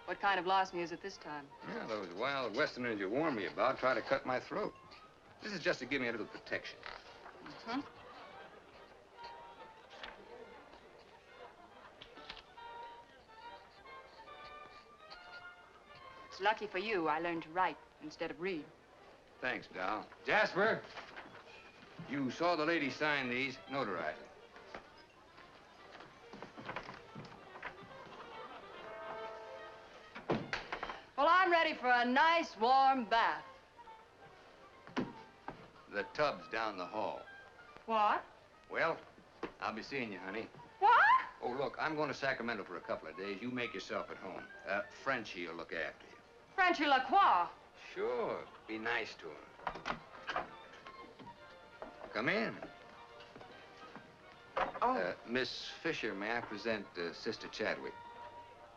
What kind of loss music this time? Yeah, those wild Westerners you warned me about try to cut my throat. This is just to give me a little protection. Mm-hmm. It's lucky for you I learned to write instead of read. Thanks, Dal. Jasper, you saw the lady sign these. Notarize it. Well, I'm ready for a nice warm bath. The tub's down the hall. What? Well, I'll be seeing you, honey. What? Oh, look, I'm going to Sacramento for a couple of days. You make yourself at home. Frenchie will look after you. Frenchy Lacroix. Sure. Be nice to him. Come in. Oh. Miss Fisher, may I present Sister Chadwick?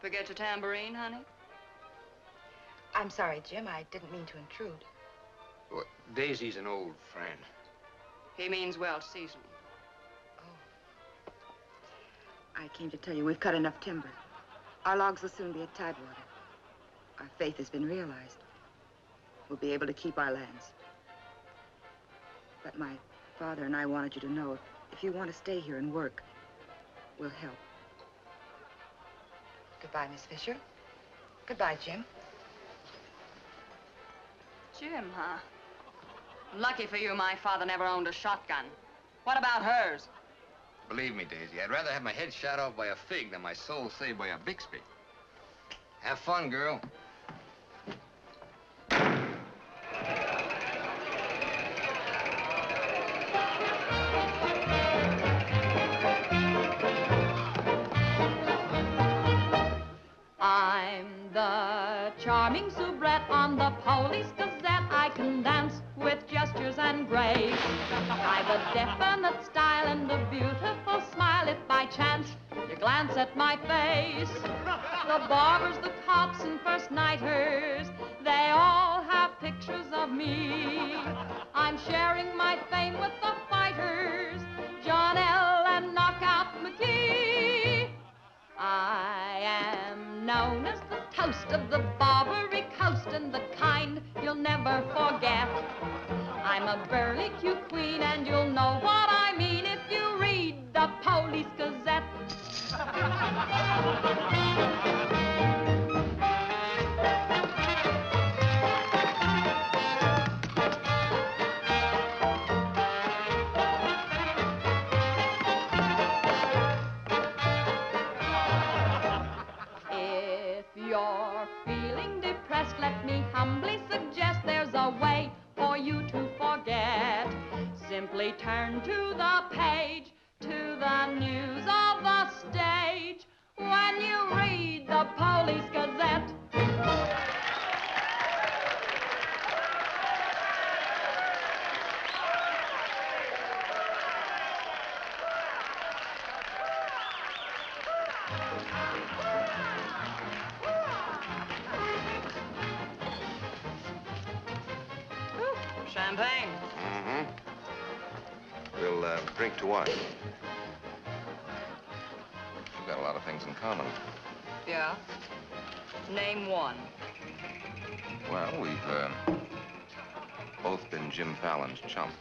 Forget your tambourine, honey? I'm sorry, Jim. I didn't mean to intrude. Well, Daisy's an old friend. He means well seasoned. I came to tell you we've cut enough timber. Our logs will soon be at tidewater. Our faith has been realized. We'll be able to keep our lands. But my father and I wanted you to know if you want to stay here and work, we'll help. Goodbye, Miss Fisher. Goodbye, Jim. Jim, huh? Lucky for you, my father never owned a shotgun. What about hers? Believe me, Daisy, I'd rather have my head shot off by a fig than my soul saved by a Bixby. Have fun, girl. I'm the charming soubrette on the Police Gazette. I can dance with gestures and grace. I've a definite style and a beautiful smile. If by chance you glance at my face, the barbers, the cops, and first-nighters, they all have pictures of me. I'm sharing my fame with the fighters, John L. and Knockout McGee. I am known as the toast of the Barbary Coast and the kind you'll never forget. I'm a burly cute queen and you'll know what I mean if you read the Police Gazette. You're feeling depressed, let me humbly suggest there's a way for you to forget. Simply turn to the page, to the news of the stage, when you read the Police Gazette. Champagne. Mm-hmm. We'll drink to what? We've got a lot of things in common. Yeah? Name one. Well, we've both been Jim Fallon's chumps.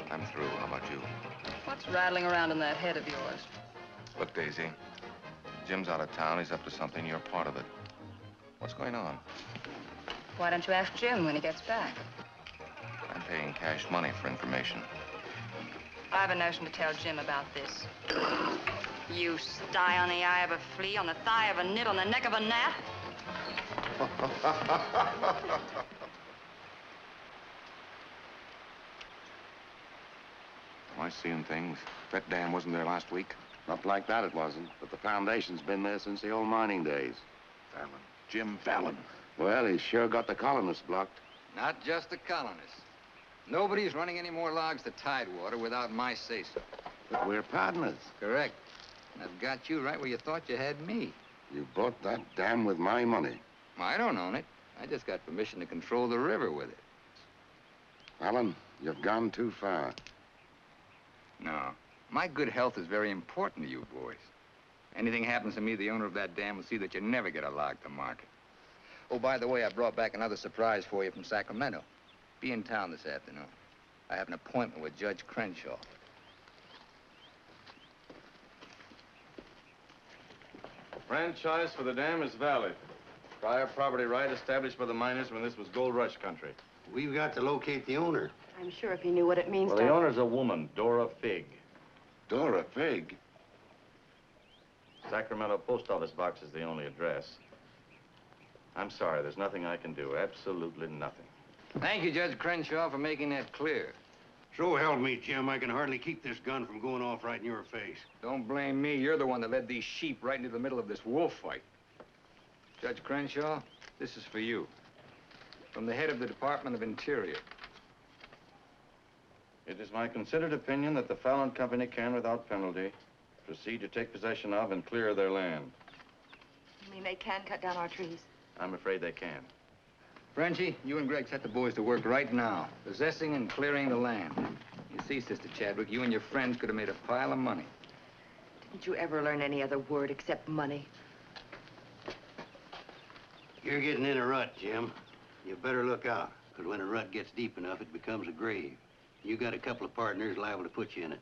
I'm through. How about you? What's rattling around in that head of yours? Look, Daisy, Jim's out of town. He's up to something. You're part of it. What's going on? Why don't you ask Jim when he gets back? I'm paying cash money for information. I have a notion to tell Jim about this. You sty on the eye of a flea, on the thigh of a nit, on the neck of a gnat. Am I seeing things? That dam wasn't there last week. Not like that it wasn't, but the foundation's been there since the old mining days. Fallon. Jim Fallon. Well, he's sure got the colonists blocked. Not just the colonists. Nobody's running any more logs to Tidewater without my say-so. But we're partners. Correct. And I've got you right where you thought you had me. You bought that dam with my money. I don't own it. I just got permission to control the river with it. Fallon, you've gone too far. No. My good health is very important to you boys. Anything happens to me, the owner of that dam will see that you never get a log to market. Oh, by the way, I brought back another surprise for you from Sacramento. Be in town this afternoon. I have an appointment with Judge Crenshaw. Franchise for the dam is valid. Prior property right established by the miners when this was gold rush country. We've got to locate the owner. I'm sure if he knew what it means Well, to... the owner's a woman, Dora Fig. Dora Fig? Sacramento post office box is the only address. I'm sorry, there's nothing I can do. Absolutely nothing. Thank you, Judge Crenshaw, for making that clear. So help me, Jim. I can hardly keep this gun from going off right in your face. Don't blame me. You're the one that led these sheep right into the middle of this wolf fight. Judge Crenshaw, this is for you. From the head of the Department of Interior. It is my considered opinion that the Fallon Company can, without penalty, proceed to take possession of and clear their land. You mean they can cut down our trees? I'm afraid they can. Benjie, you and Greg set the boys to work right now, possessing and clearing the land. You see, Sister Chadwick, you and your friends could have made a pile of money. Didn't you ever learn any other word except money? You're getting in a rut, Jim. You better look out, because when a rut gets deep enough, it becomes a grave. You got a couple of partners liable to put you in it.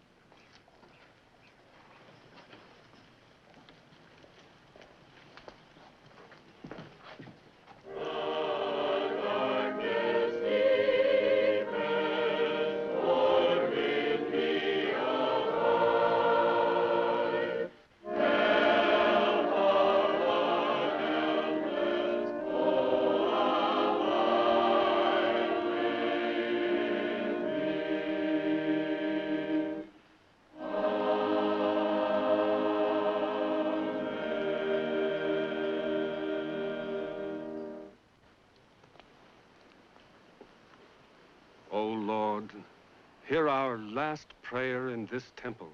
Hear our last prayer in this temple.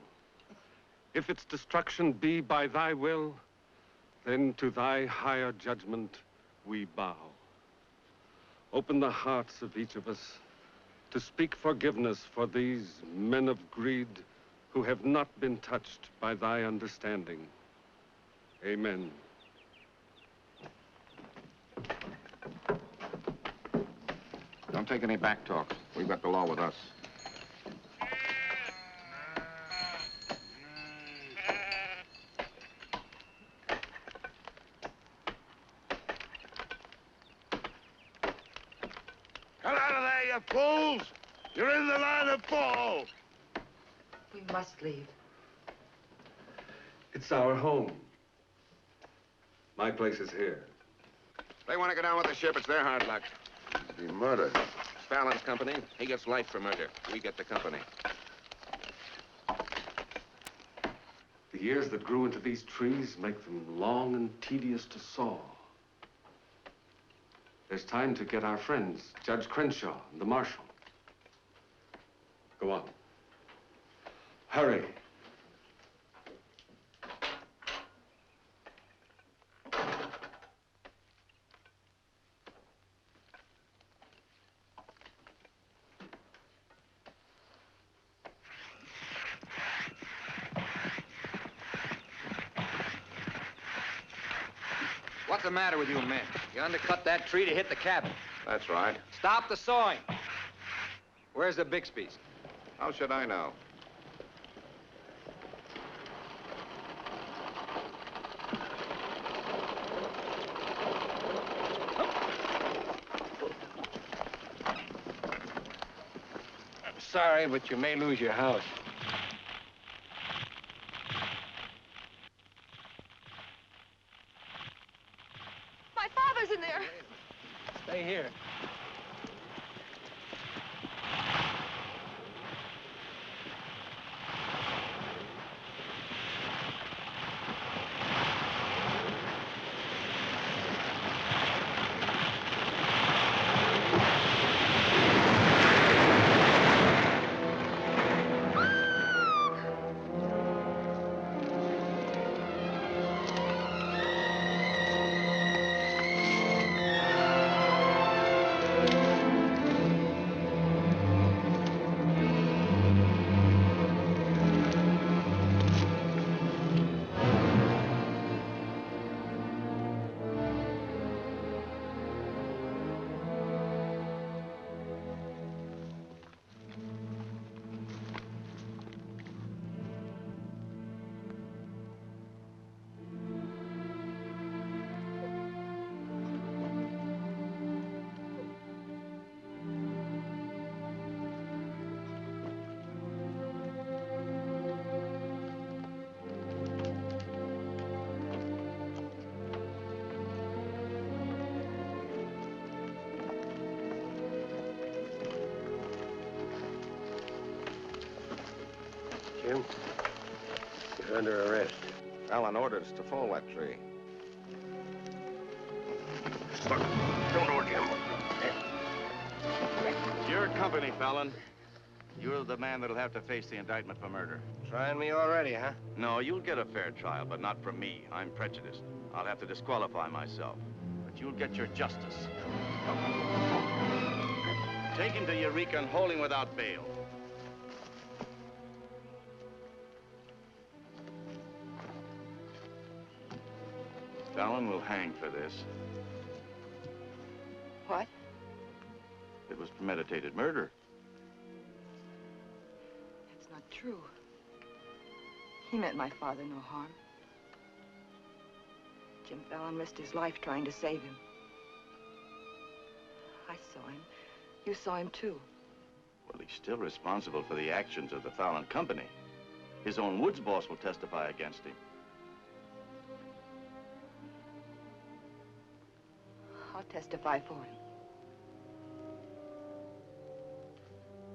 If its destruction be by thy will, then to thy higher judgment we bow. Open the hearts of each of us to speak forgiveness for these men of greed who have not been touched by thy understanding. Amen. Don't take any back talk. We've got the law with us. Come out of there, you fools! You're in the line of fall! We must leave. It's our home. My place is here. They want to go down with the ship. It's their hard luck. It'd be murder. Fallon's company. He gets life for murder. We get the company. The years that grew into these trees make them long and tedious to saw. There's time to get our friends, Judge Crenshaw and the marshal. Go on. Hurry. What's the matter with you men? You undercut that tree to hit the cabin. That's right. Stop the sawing. Where's the Bixby's? How should I know? I'm sorry, but you may lose your house. My father's in there. Stay here. Jim, you're under arrest. Fallon ordered us to fall that tree. Don't know, Jim. Your company, Fallon. You're the man that'll have to face the indictment for murder. Trying me already, huh? No, you'll get a fair trial, but not from me. I'm prejudiced. I'll have to disqualify myself. But you'll get your justice. Taken to Eureka and holding without bail. Fallon will hang for this. What? It was premeditated murder. That's not true. He meant my father no harm. Jim Fallon risked his life trying to save him. I saw him. You saw him, too. Well, he's still responsible for the actions of the Fallon Company. His own woods boss will testify against him. I'll testify for him.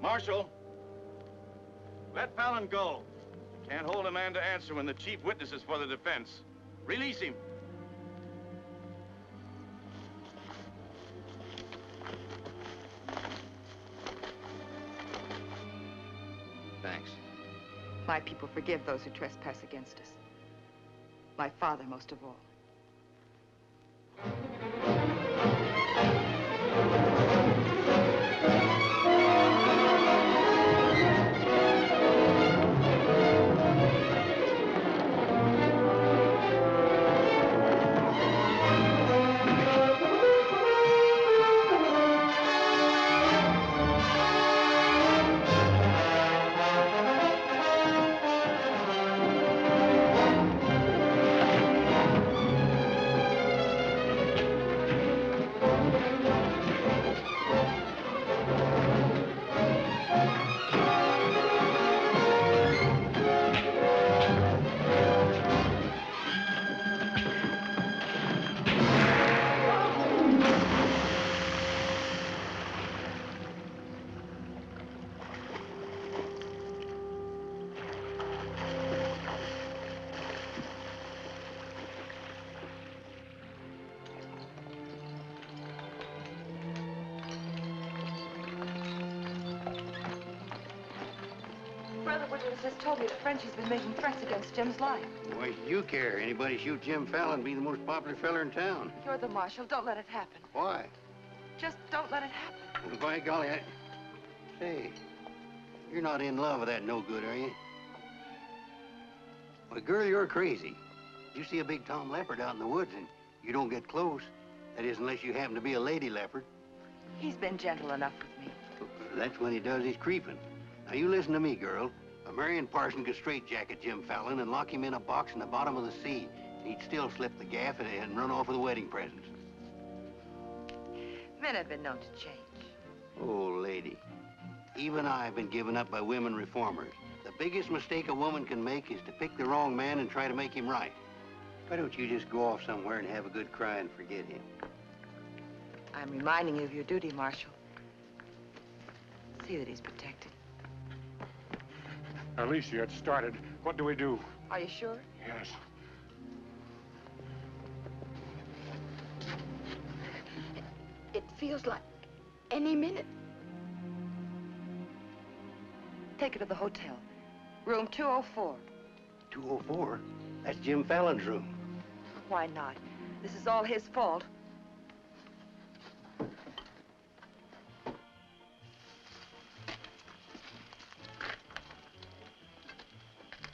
Marshal, let Fallon go. You can't hold a man to answer when the chief witness is for the defense. Release him. Thanks. My people forgive those who trespass against us. My father most of all. Has told me that Benjie's been making threats against Jim's life. Why should you care? Anybody shoot Jim Fallon, be the most popular fella in town. You're the marshal. Don't let it happen. Why? Just don't let it happen. Well, by golly, Say, you're not in love with that no-good, are you? Well, girl, you're crazy. You see a big tom leopard out in the woods, and You don't get close. That is, unless you happen to be a lady leopard. He's been gentle enough with me. That's when he does his creeping. Now, you listen to me, girl. A Marion Parson could straitjacket Jim Fallon and lock him in a box in the bottom of the sea. He'd still slip the gaff and run off with the wedding presents. Men have been known to change. Oh, lady. Even I've been given up by women reformers. The biggest mistake a woman can make is to pick the wrong man and try to make him right. Why don't you just go off somewhere and have a good cry and forget him? I'm reminding you of your duty, Marshal. See that he's protected. Alicia, it started. What do we do? Are you sure? Yes. It feels like any minute. Take her to the hotel. Room 204. 204? That's Jim Fallon's room. Why not? This is all his fault.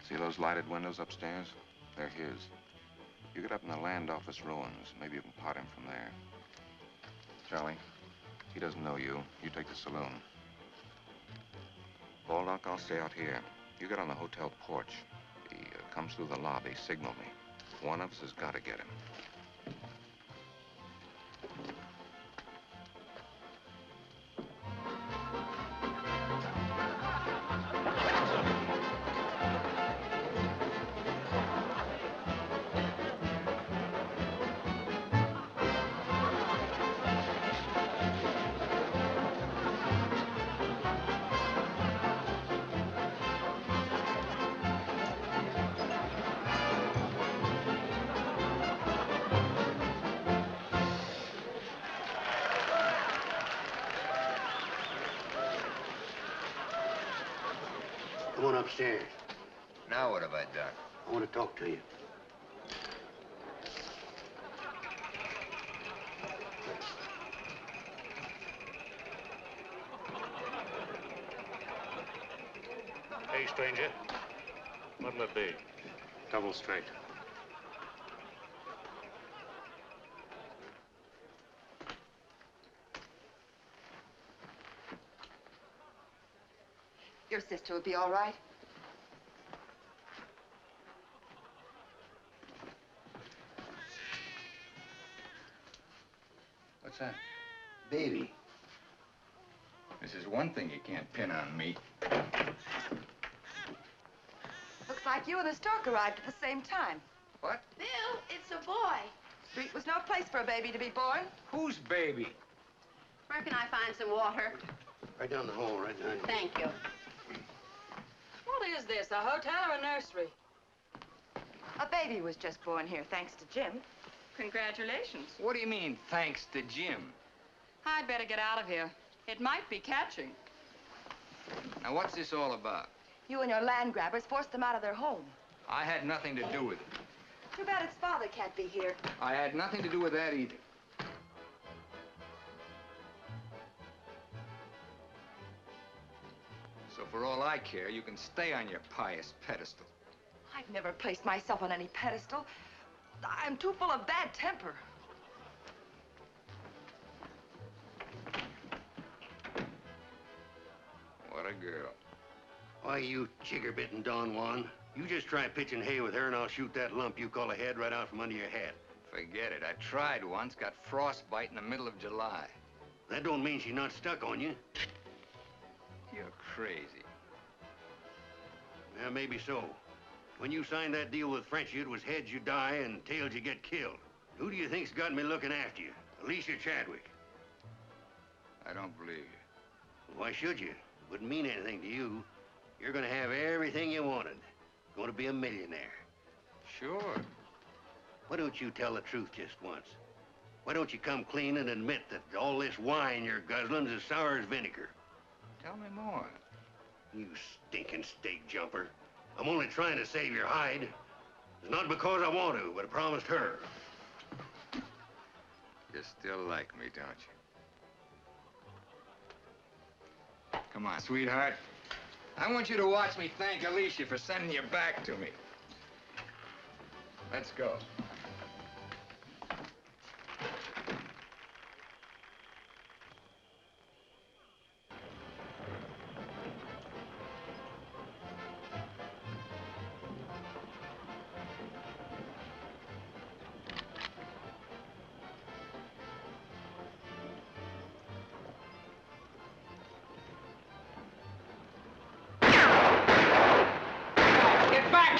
See those lighted windows upstairs? They're his. You get up in the land office ruins. Maybe you can pot him from there. Charlie, he doesn't know you. You take the saloon. Baldock, I'll stay out here. You get on the hotel porch. He comes through the lobby. Signal me. One of us has got to get him. Come on upstairs. Now what have I done? I want to talk to you. Hey, stranger. What'll it be? Double straight. Your sister will be all right. What's that? Baby. This is one thing you can't pin on me. Looks like you and the stork arrived at the same time. What? Bill, it's a boy. Street was no place for a baby to be born. Whose baby? Where can I find some water? Right down the hall, right behind you. Thank you. What is this, a hotel or a nursery? A baby was just born here, thanks to Jim. Congratulations. What do you mean, thanks to Jim? I'd better get out of here. It might be catching. Now, what's this all about? You and your land grabbers forced them out of their home. I had nothing to do with it. Too bad its father can't be here. I had nothing to do with that either. So for all I care, you can stay on your pious pedestal. I've never placed myself on any pedestal. I'm too full of bad temper. What a girl. Why, you chigger-bitten Don Juan. You just try pitching hay with her and I'll shoot that lump you call a head right out from under your hat. Forget it. I tried once, got frostbite in the middle of July. That don't mean she's not stuck on you. You're crazy. Yeah, maybe so. When you signed that deal with Frenchie, it was heads you die and tails you get killed. Who do you think's got me looking after you? Alicia Chadwick. I don't believe you. Why should you? It wouldn't mean anything to you. You're gonna have everything you wanted. Going to be a millionaire. Sure. Why don't you tell the truth just once? Why don't you come clean and admit that all this wine you're guzzling's as sour as vinegar? Tell me more. You stinking steak jumper. I'm only trying to save your hide. It's not because I want to, but I promised her. You still like me, don't you? Come on, sweetheart. I want you to watch me thank Alicia for sending you back to me. Let's go.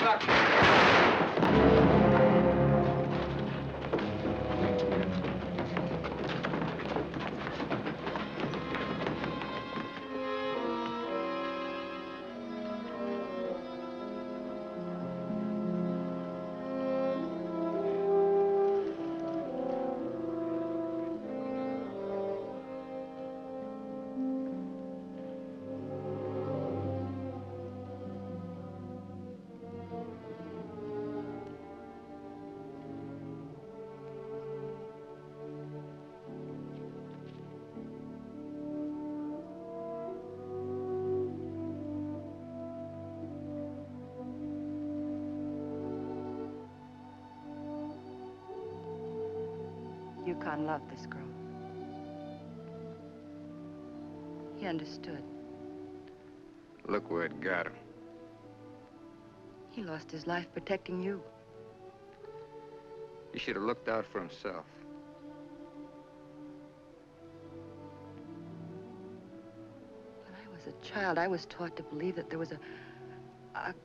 sucker. Yukon loved this girl. He understood. Look where it got him. He lost his life protecting you. He should have looked out for himself. When I was a child, I was taught to believe that there was a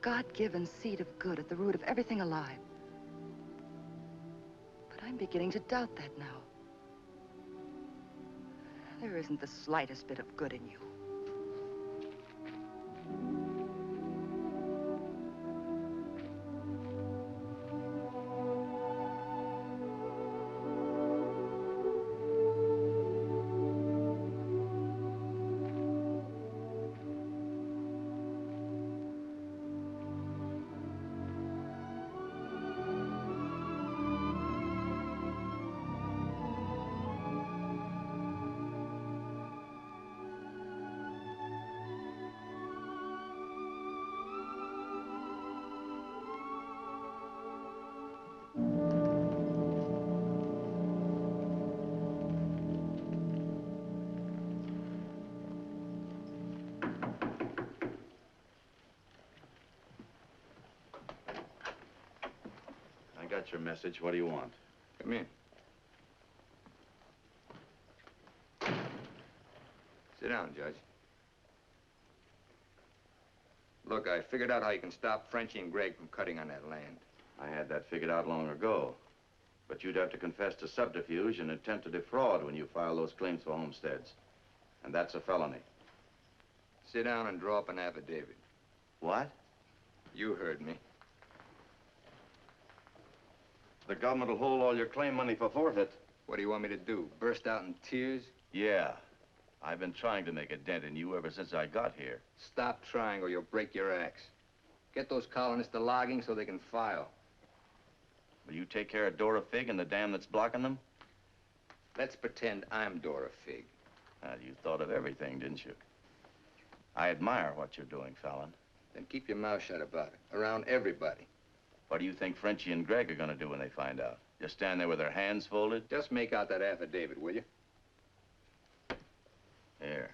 God-given seed of good at the root of everything alive. But I'm beginning to doubt that now. There isn't the slightest bit of good in you. Got your message. What do you want? Come in. Sit down, Judge. Look, I figured out how you can stop Frenchie and Greg from cutting on that land. I had that figured out long ago. But you'd have to confess to subterfuge and attempt to defraud when you file those claims for homesteads. And that's a felony. Sit down and draw up an affidavit. What? You heard me. The government will hold all your claim money for forfeit. What do you want me to do? Burst out in tears? Yeah. I've been trying to make a dent in you ever since I got here. Stop trying or you'll break your axe. Get those colonists to logging so they can file. Will you take care of Dora Fig and the dam that's blocking them? Let's pretend I'm Dora Fig. You thought of everything, didn't you? I admire what you're doing, Fallon. Then keep your mouth shut about it, around everybody. What do you think Frenchie and Greg are going to do when they find out? Just stand there with their hands folded? Just make out that affidavit, will you? Here.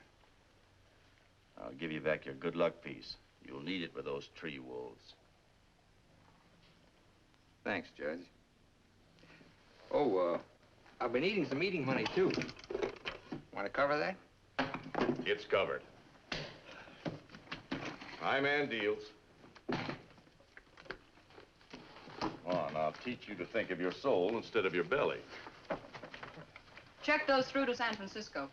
I'll give you back your good luck piece. You'll need it with those tree wolves. Thanks, Judge. Oh, I've been eating some eating money, too. Want to cover that? It's covered. My man deals. On, I'll teach you to think of your soul instead of your belly. Check those through to San Francisco.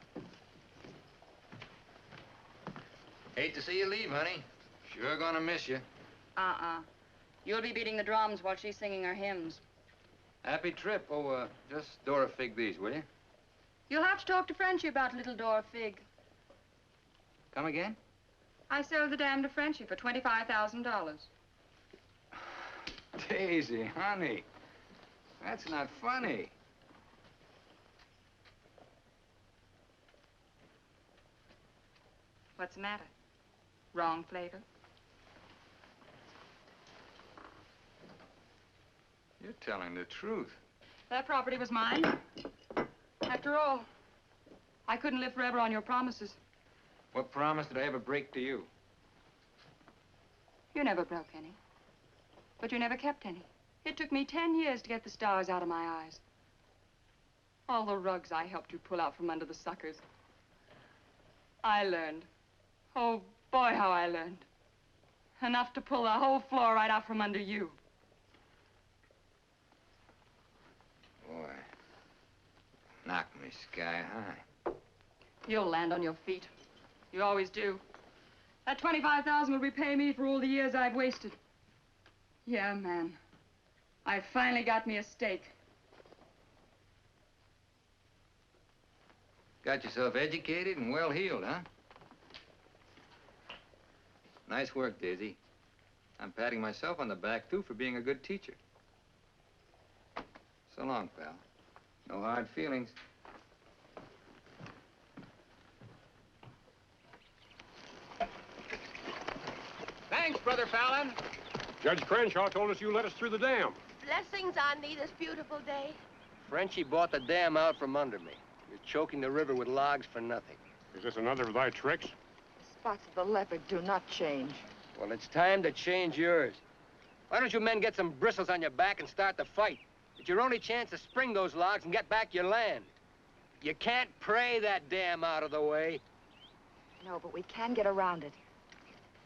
Hate to see you leave, honey. Sure gonna miss you. You'll be beating the drums while she's singing her hymns. Happy trip. Oh, just Dora Fig these, will you? You'll have to talk to Frenchie about little Dora Fig. Come again? I sold the dam to Frenchie for $25,000. Daisy, honey. That's not funny. What's the matter? Wrong flavor? You're telling the truth. That property was mine. After all, I couldn't live forever on your promises. What promise did I ever break to you? You never broke any. But you never kept any. It took me 10 years to get the stars out of my eyes. All the rugs I helped you pull out from under the suckers. I learned. Oh, boy, how I learned. Enough to pull the whole floor right out from under you. Boy, knocked me sky high. You'll land on your feet. You always do. That $25,000 will repay me for all the years I've wasted. Yeah, man. I finally got me a stake. Got yourself educated and well-heeled, huh? Nice work, Daisy. I'm patting myself on the back, too, for being a good teacher. So long, pal. No hard feelings. Thanks, Brother Fallon. Judge Crenshaw told us you let us through the dam. Blessings on thee this beautiful day. Frenchie bought the dam out from under me. You're choking the river with logs for nothing. Is this another of thy tricks? Spots of the leopard do not change. Well, it's time to change yours. Why don't you men get some bristles on your back and start the fight? It's your only chance to spring those logs and get back your land. You can't pray that dam out of the way. No, but we can get around it.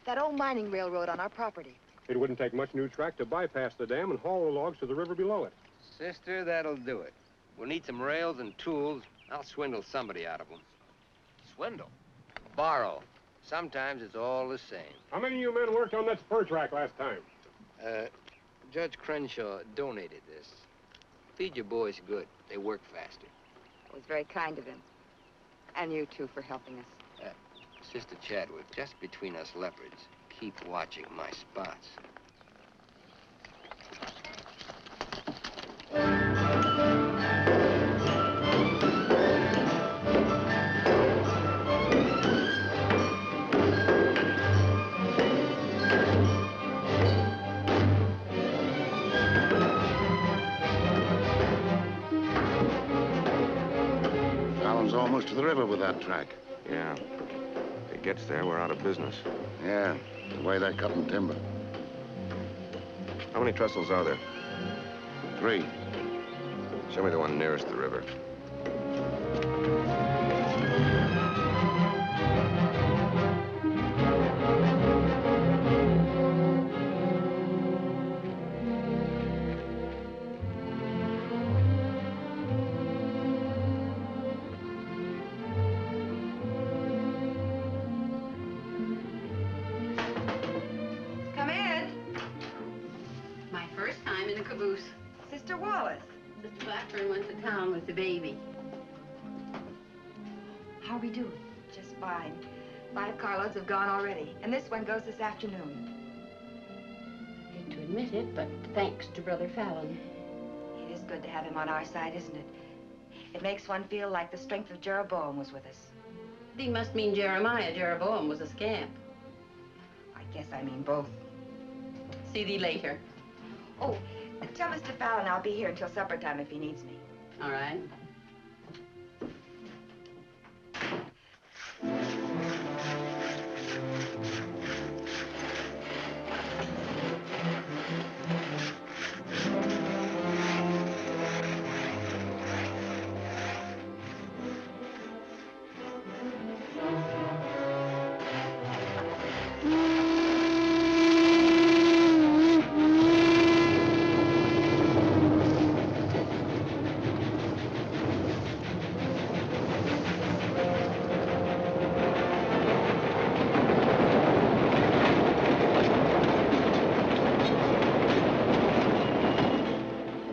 That old mining railroad on our property. It wouldn't take much new track to bypass the dam and haul the logs to the river below it. Sister, that'll do it. We'll need some rails and tools. I'll swindle somebody out of them. Swindle? Borrow. Sometimes it's all the same. How many of you men worked on that spur track last time? Judge Crenshaw donated this. Feed your boys good. They work faster. It was very kind of him. And you, too, for helping us. Sister Chadwick, just between us leopards, keep watching my spots. Fallon's almost to the river with that track. Yeah. If it gets there, we're out of business. Yeah, the way they're cutting timber. How many trestles are there? 3. Show me the one nearest the river. Come in. My first time in a caboose. Sister Wallace. Sister Blackburn went to town with the baby. How are we doing? Just fine. 5 carloads have gone already, and this one goes this afternoon. Hate to admit it, but thanks to Brother Fallon. It is good to have him on our side, isn't it? It makes one feel like the strength of Jeroboam was with us. Thee must mean Jeremiah. Jeroboam was a scamp. I guess I mean both. See thee later. Oh, tell Mr. Fallon I'll be here until supper time if he needs me. All right.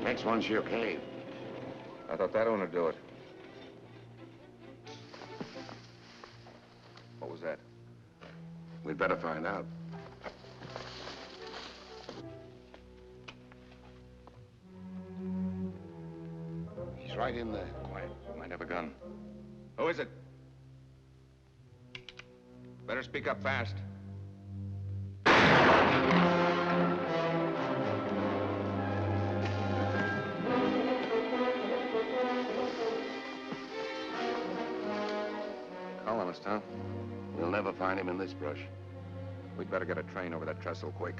Next one's your cave. I thought that one would do it. What was that? We'd better find out. He's right in there. Quiet. Might have a gun. Who is it? Better speak up fast. Colonist, huh? We'll never find him in this brush. We'd better get a train over that trestle quick.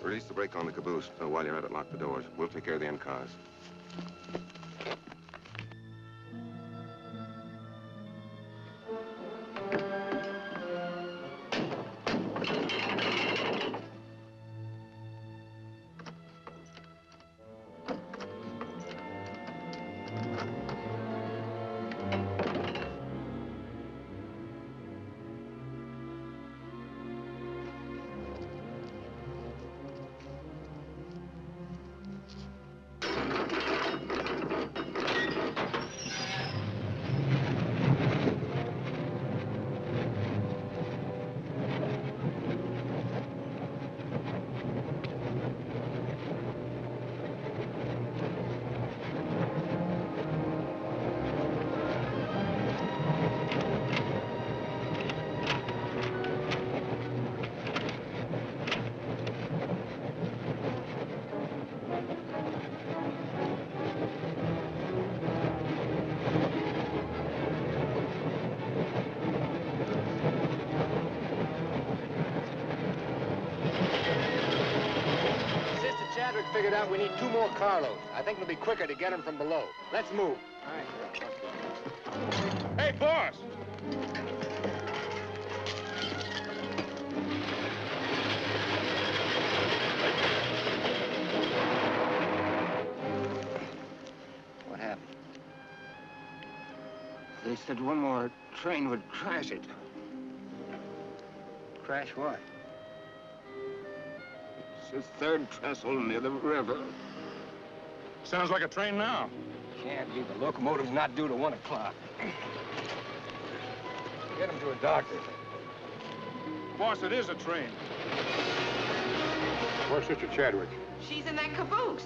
Release the brake on the caboose. While you're at it, lock the doors. We'll take care of the end cars. Figured out we need 2 more carloads. I think it'll be quicker to get them from below. Let's move. Hey, boss! What happened? They said one more train would crash it. Crash what? It's the 3rd trestle near the river. Sounds like a train now. Can't be. The locomotive's not due to 1 o'clock. Get him to a doctor. Boss, it is a train. Where's Sister Chadwick? She's in that caboose.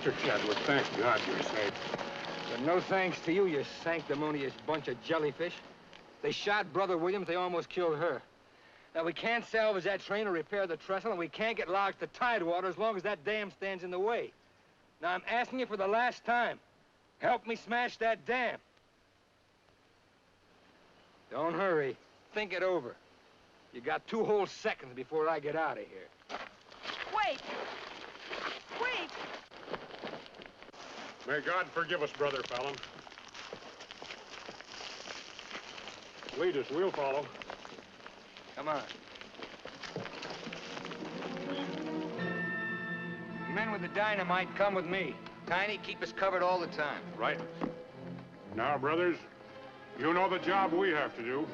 Mr. Chadwick, thank God you're safe. But no thanks to you, you sanctimonious bunch of jellyfish. They shot Brother Williams, they almost killed her. Now, we can't salvage that train or repair the trestle, and we can't get logs to Tidewater as long as that dam stands in the way. Now, I'm asking you for the last time. Help me smash that dam. Don't hurry. Think it over. You got 2 whole seconds before I get out of here. Wait! Wait! May God forgive us, Brother Fallon. Lead us, we'll follow. Come on. Men with the dynamite, come with me. Tiny, keep us covered all the time. Right. Now, brothers, you know the job we have to do.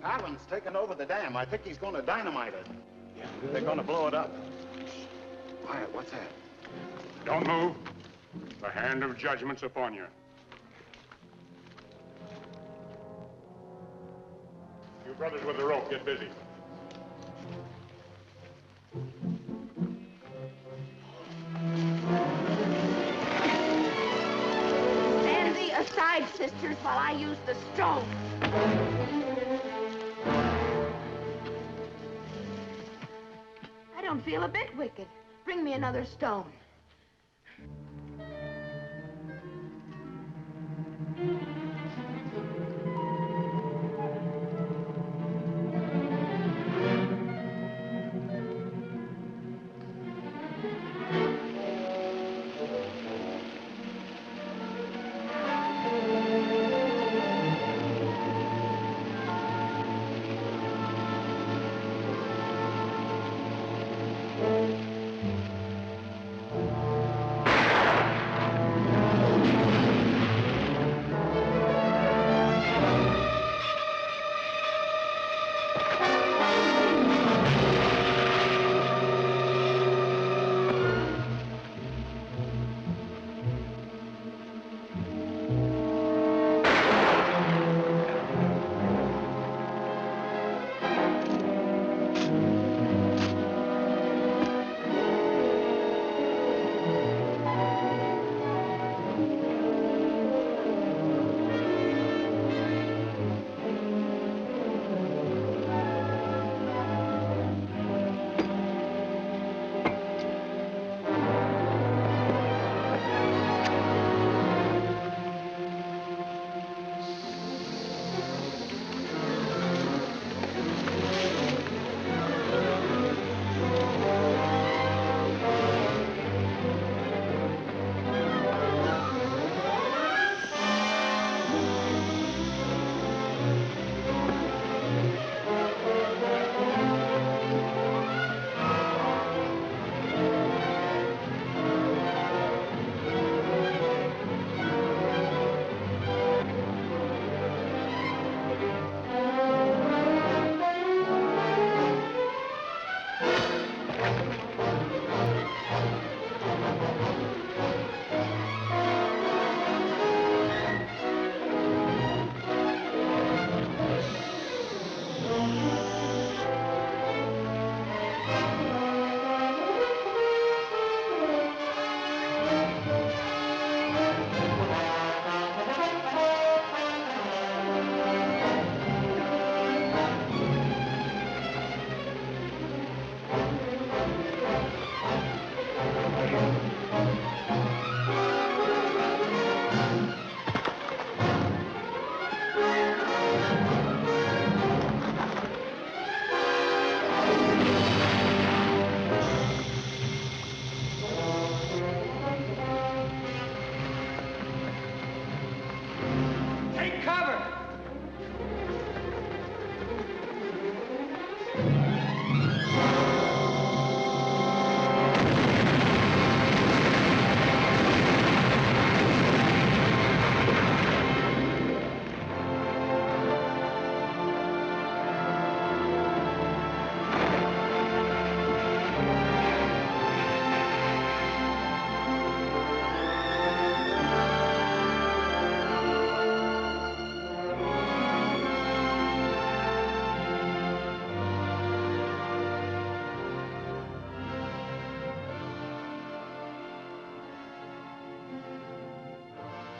Fallon's taken over the dam. I think he's going to dynamite it. Yeah, they're going to blow it up. Quiet, what's that? Don't move. The hand of judgment's upon you. You brothers with the rope, get busy. Stand thee aside, sisters, while I use the stone. I don't feel a bit wicked. Bring me another stone.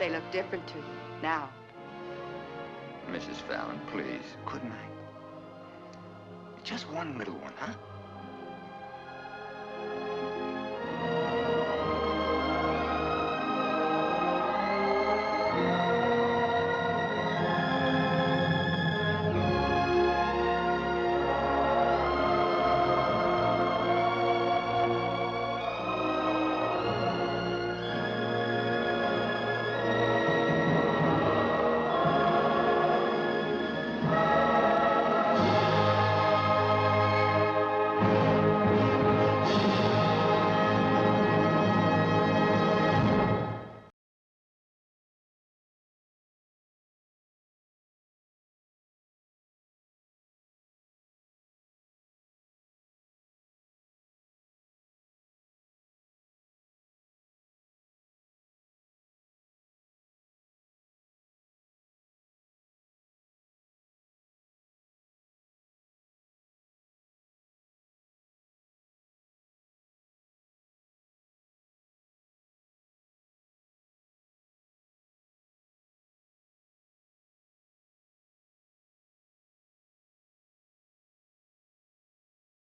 They look different to you now. Mrs. Fallon, please. Good night. Just one little one, huh?